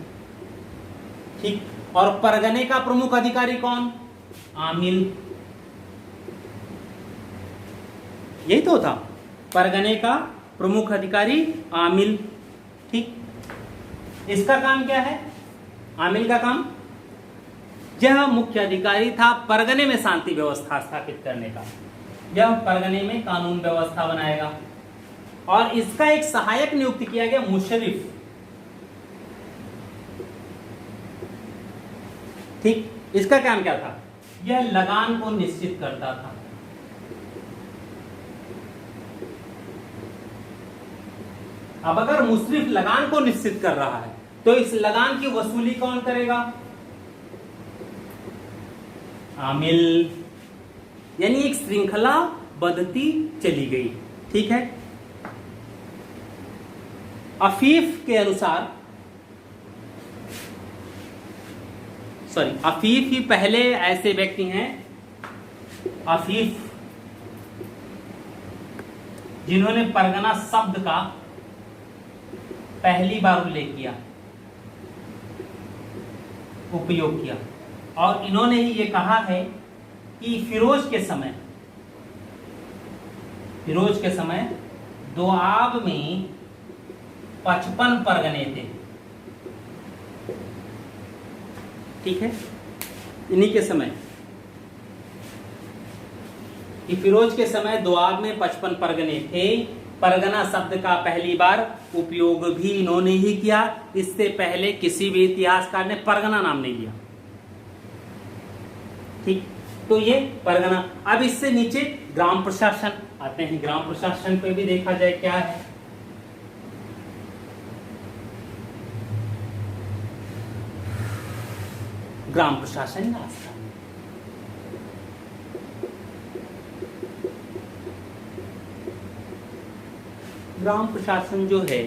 ठीक। और परगने का प्रमुख अधिकारी कौन? आमिल। यही तो था, परगने का प्रमुख अधिकारी आमिल, ठीक। इसका काम क्या है? आमिल का काम, यह मुख्य अधिकारी था परगने में शांति व्यवस्था स्थापित करने का। यह परगने में कानून व्यवस्था बनाएगा। और इसका एक सहायक नियुक्त किया गया, मुशर्रिफ, ठीक। इसका काम क्या था? यह लगान को निश्चित करता था। अब अगर मुशर्रिफ लगान को निश्चित कर रहा है तो इस लगान की वसूली कौन करेगा? आमिल। यानी एक श्रृंखला बदती चली गई, ठीक है। अफीफ के अनुसार, अफीफ ही पहले ऐसे व्यक्ति हैं, अफीफ, जिन्होंने परगना शब्द का पहली बार उल्लेख किया, उपयोग किया। और इन्होंने ही ये कहा है कि फिरोज के समय दोआब में 55 परगने थे, ठीक है। इन्हीं के समय, कि फिरोज के समय दोआब में 55 परगने थे। परगना शब्द का पहली बार उपयोग भी इन्होंने ही किया। इससे पहले किसी भी इतिहासकार ने परगना नाम नहीं लिया, ठीक। तो ये परगना। अब इससे नीचे ग्राम प्रशासन आते हैं। ग्राम प्रशासन पे भी देखा जाए क्या है। ग्राम प्रशासन राजस्थान, ग्राम प्रशासन जो है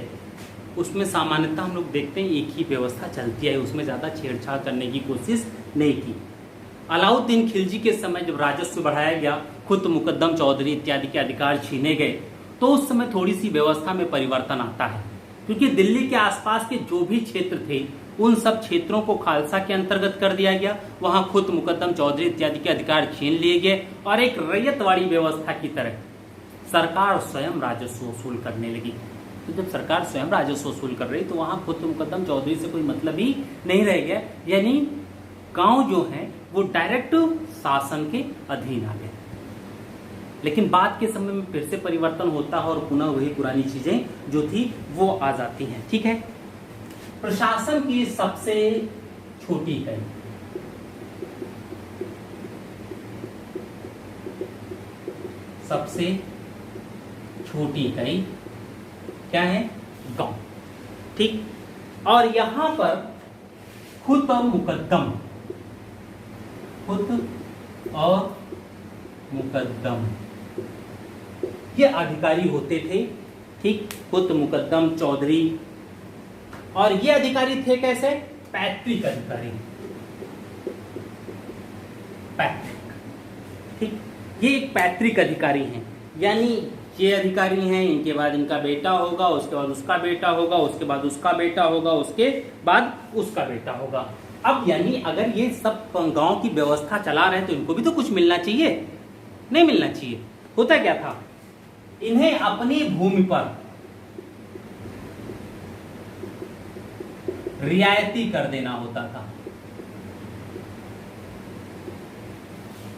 उसमें सामान्यतः हम लोग देखते हैं एक ही व्यवस्था चलती है, उसमें ज्यादा छेड़छाड़ करने की कोशिश नहीं की। अलाउद्दीन खिलजी के समय जब राजस्व बढ़ाया गया, खुद मुकद्दम चौधरी इत्यादि के अधिकार छीने गए, तो उस समय थोड़ी सी व्यवस्था में परिवर्तन आता है, क्योंकि दिल्ली के आसपास के जो भी क्षेत्र थे उन सब क्षेत्रों को खालसा के अंतर्गत कर दिया गया। वहां खुद मुकद्दम चौधरी इत्यादि के अधिकार छीन लिए गए और एक रैयतवाड़ी व्यवस्था की तरह सरकार स्वयं राजस्व वसूल करने लगी। तो जब सरकार स्वयं राजस्व वसूल कर रही तो वहां खुद मुकद्दम चौधरी से कोई मतलब ही नहीं रह गया, यानी गांव जो है वो डायरेक्ट शासन के अधीन आ गए। लेकिन बाद के समय में फिर से परिवर्तन होता है और पुनः वही पुरानी चीजें जो थी वो आ जाती हैं, ठीक है। प्रशासन की सबसे छोटी इकाई सबसे छोटी इकाई क्या है? गांव। ठीक। और यहां पर खुद और मुकद्दम, खुद और मुकद्दम ये अधिकारी होते थे। ठीक। खुद, मुकद्दम, चौधरी। और ये अधिकारी थे कैसे? पैतृक अधिकारी, पैतृक। ठीक। ये एक पैतृक अधिकारी हैं, यानी ये अधिकारी हैं, इनके बाद इनका बेटा होगा, उसके बाद उसका बेटा होगा, उसके बाद उसका बेटा होगा, उसके बाद उसका बेटा होगा। अब यानी अगर ये सब गांव की व्यवस्था चला रहे हैं तो इनको भी तो कुछ मिलना चाहिए, नहीं मिलना चाहिए। होता क्या था, इन्हें अपनी भूमि पर रियायती कर देना होता था,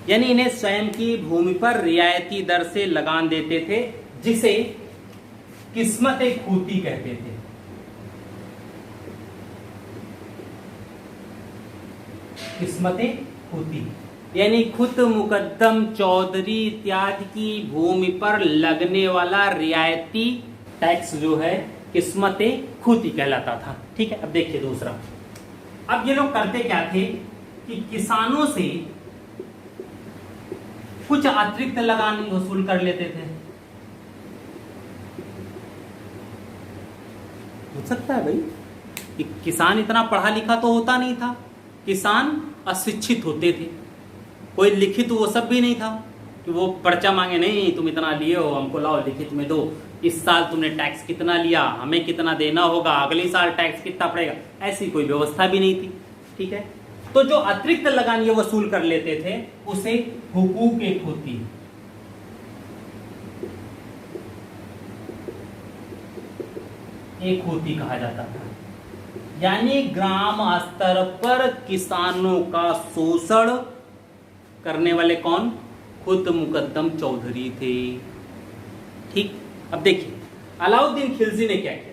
यानी इन्हें स्वयं की भूमि पर रियायती दर से लगान देते थे, जिसे किस्मत खूती कहते थे। किस्मत खूती यानी खुद, मुकद्दम, चौधरी इत्यादि की भूमि पर लगने वाला रियायती टैक्स जो है किस्मत खूती कहलाता था। ठीक है। अब देखिए दूसरा, अब ये लोग करते क्या थे कि किसानों से कुछ अतिरिक्त लगान वसूल कर लेते थे। हो सकता है भाई कि किसान इतना पढ़ा लिखा तो होता नहीं था, किसान अशिक्षित होते थे, कोई लिखित वो सब भी नहीं था कि वो पर्चा मांगे, नहीं तुम इतना लिए हो हमको लाओ लिखित में दो, इस साल तुमने टैक्स कितना लिया, हमें कितना देना होगा, अगले साल टैक्स कितना पड़ेगा, ऐसी कोई व्यवस्था भी नहीं थी। ठीक है। तो जो अतिरिक्त लगान ये वसूल कर लेते थे उसे हुकूक ए खूती, एक खूती कहा जाता था। यानी ग्राम स्तर पर किसानों का शोषण करने वाले कौन? खुद, मुकद्दम, चौधरी थे। ठीक। अब देखिए अलाउद्दीन खिलजी ने क्या किया।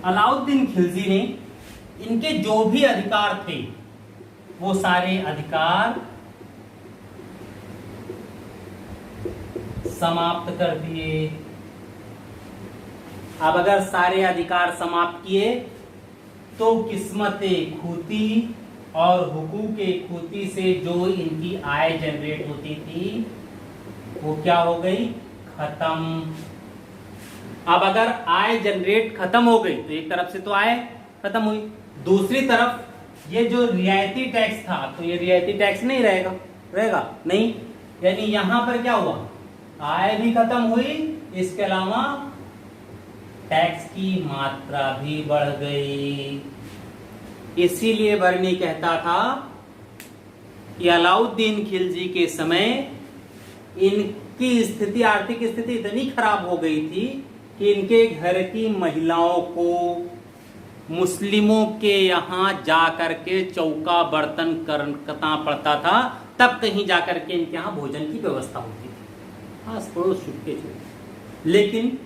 अलाउद्दीन खिलजी ने इनके जो भी अधिकार थे वो सारे अधिकार समाप्त कर दिए। अब अगर सारे अधिकार समाप्त किए तो किस्मत खूती और हुकूक खूती से जो इनकी आय जनरेट होती थी वो क्या हो गई? खत्म। अब अगर आय जनरेट खत्म हो गई तो एक तरफ से तो आय खत्म हुई, दूसरी तरफ ये जो रियायती टैक्स था तो ये रियायती टैक्स नहीं रहेगा, रहेगा नहीं। यानी यहां पर क्या हुआ? आय भी खत्म हुई, इसके अलावा टैक्स की मात्रा भी बढ़ गई। इसीलिए बर्नी कहता था कि अलाउद्दीन खिलजी के समय इनकी स्थिति, आर्थिक स्थिति इतनी खराब हो गई थी कि इनके घर की महिलाओं को मुस्लिमों के यहाँ जाकर के चौका बर्तन करना पड़ता था, तब कहीं जाकर के इनके यहाँ भोजन की व्यवस्था होती थी। आस पड़ोस छुटके छुटके। लेकिन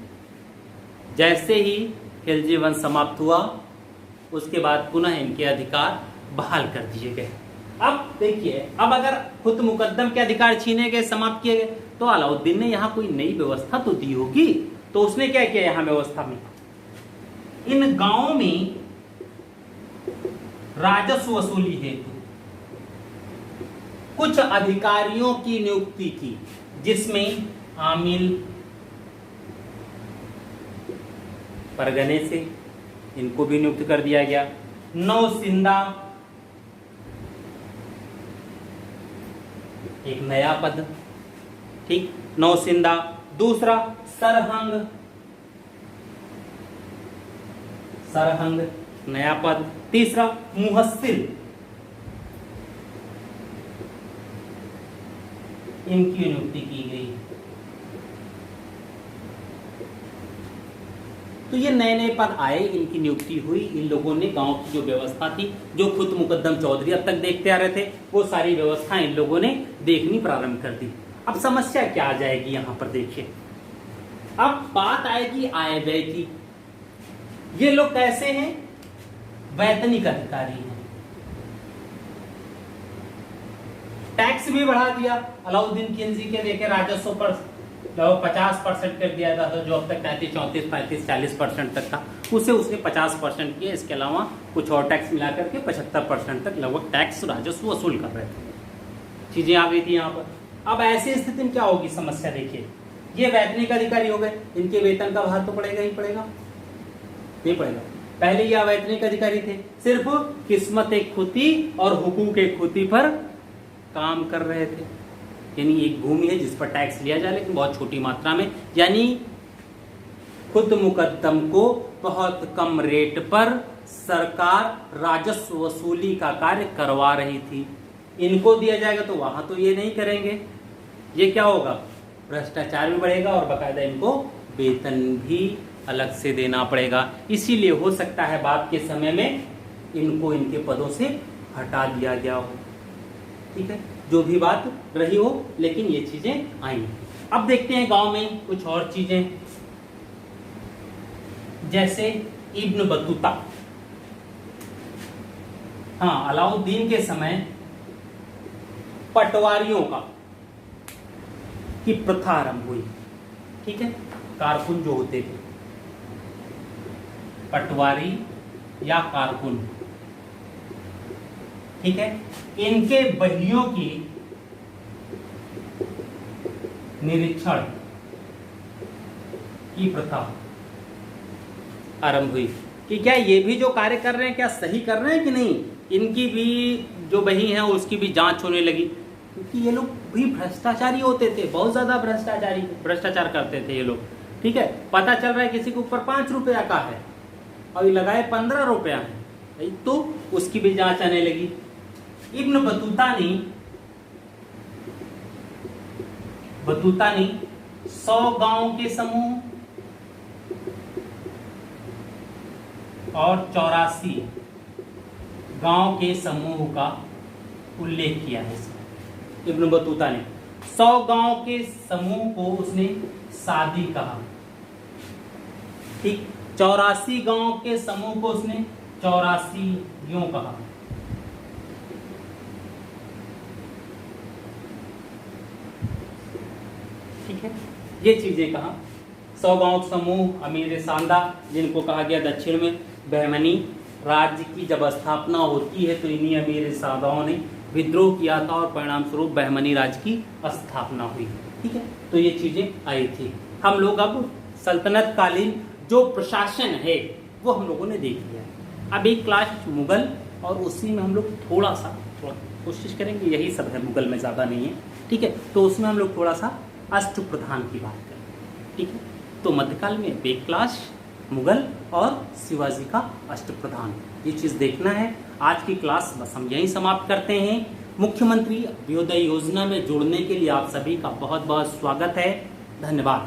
जैसे ही खिलजी वंश समाप्त हुआ उसके बाद पुनः इनके अधिकार बहाल कर दिए गए। अब देखिए, अब अगर खुद मुकद्दम के अधिकार छीने गए, समाप्त किए गए, तो अलाउद्दीन ने यहाँ कोई नई व्यवस्था तो दी होगी। तो उसने क्या किया यहाँ व्यवस्था में? इन गांवों में राजस्व वसूली हेतु कुछ अधिकारियों की नियुक्ति की, जिसमें आमिल, परगने से इनको भी नियुक्त कर दिया गया, नौसिंदा एक नया पद, ठीक, नौसिंदा। दूसरा सरहंग, सरहंग नया पद। तीसरा मुहस्सिल, इनकी नियुक्ति की गई। तो ये नए नए पद आए, इनकी नियुक्ति हुई। इन लोगों ने गांव की जो व्यवस्था थी, जो खुद मुकद्दम चौधरी अब तक देखते आ रहे थे, वो सारी व्यवस्था इन लोगों ने देखनी प्रारंभ कर दी। अब समस्या क्या आ जाएगी यहां पर देखिए, अब बात आएगी आय व्यय की। ये लोग कैसे हैं? वैतनिक अधिकारी हैं। टैक्स भी बढ़ा दिया। अलाउद्दीन खिलजी के देखे राजस्व पर 50% कर दिया था, तो जो अब तक 33, 34, 35, 40% तक था, उसे उसने 50% किया। इसके अलावा कुछ और टैक्स मिला करके 75% तक लगभग टैक्स राजस्व वसूल कर रहे थे। चीजें आ गई थी यहाँ पर। अब ऐसी स्थिति में क्या होगी समस्या देखिए, ये वैतनिक अधिकारी हो गए, इनके वेतन का भार तो पड़ेगा ही पड़ेगा, नहीं पड़ेगा। पहले ये अवैतनिक अधिकारी थे, सिर्फ किस्मत एक खुदी और हुकूक एक खुदी पर काम कर रहे थे। यानी एक भूमि है जिस पर टैक्स लिया जाए लेकिन बहुत छोटी मात्रा में, यानी खुद मुकद्दम को बहुत कम रेट पर सरकार राजस्व वसूली का कार्य करवा रही थी। इनको दिया जाएगा तो वहां तो ये नहीं करेंगे, ये क्या होगा, भ्रष्टाचार भी बढ़ेगा और बाकायदा इनको वेतन भी अलग से देना पड़ेगा। इसीलिए हो सकता है बाद के समय में इनको इनके पदों से हटा दिया गया हो। ठीक है, जो भी बात रही हो, लेकिन ये चीजें आई। अब देखते हैं गांव में कुछ और चीजें, जैसे इब्न बतूता। हाँ, अलाउद्दीन के समय पटवारियों का की प्रथा आरंभ हुई। ठीक है, कारकुन जो होते थे, पटवारी या कारकुन, ठीक है, इनके बहियों की निरीक्षण की प्रथा आरंभ हुई कि क्या ये भी जो कार्य कर रहे हैं क्या सही कर रहे हैं कि नहीं। इनकी भी जो बही है उसकी भी जांच होने लगी, क्योंकि ये लोग भी भ्रष्टाचारी होते थे, बहुत ज्यादा भ्रष्टाचार करते थे ये लोग। ठीक है, पता चल रहा है किसी के ऊपर 5 रुपया का है और ये लगाए 15 रुपया है, तो उसकी भी जांच आने लगी। इब्न बतूता ने 100 गांव के समूह और 84 गांव के समूह का उल्लेख किया है। इब्न बतूता ने 100 गांव के समूह को उसने शादी कहा। ठीक, 84 गांव के समूह को उसने 84 यूं कहा। ठीक है, ये चीजें कहा। 100 गांव समूह अमीर सांदा, जिनको कहा गया दक्षिण में बहमनी राज्य की जब स्थापना होती है तो इन्हीं अमीर सांदाओं ने विद्रोह किया था और परिणाम स्वरूप बहमनी राज्य की स्थापना हुई। ठीक है, तो ये चीजें आई थी। हम लोग अब सल्तनत कालीन जो प्रशासन है वो हम लोगों ने देख लिया। अब एक क्लास मुगल और उसी में हम लोग थोड़ा कोशिश करेंगे, यही सब है, मुगल में ज्यादा नहीं है। ठीक है, तो उसमें हम लोग थोड़ा सा अष्टप्रधान की बात करें। ठीक है, तो मध्यकाल में एक क्लास मुगल और शिवाजी का अष्टप्रधान, ये चीज देखना है। आज की क्लास बस हम यहीं समाप्त करते हैं। मुख्यमंत्री अभ्युदय योजना में जुड़ने के लिए आप सभी का बहुत बहुत स्वागत है। धन्यवाद।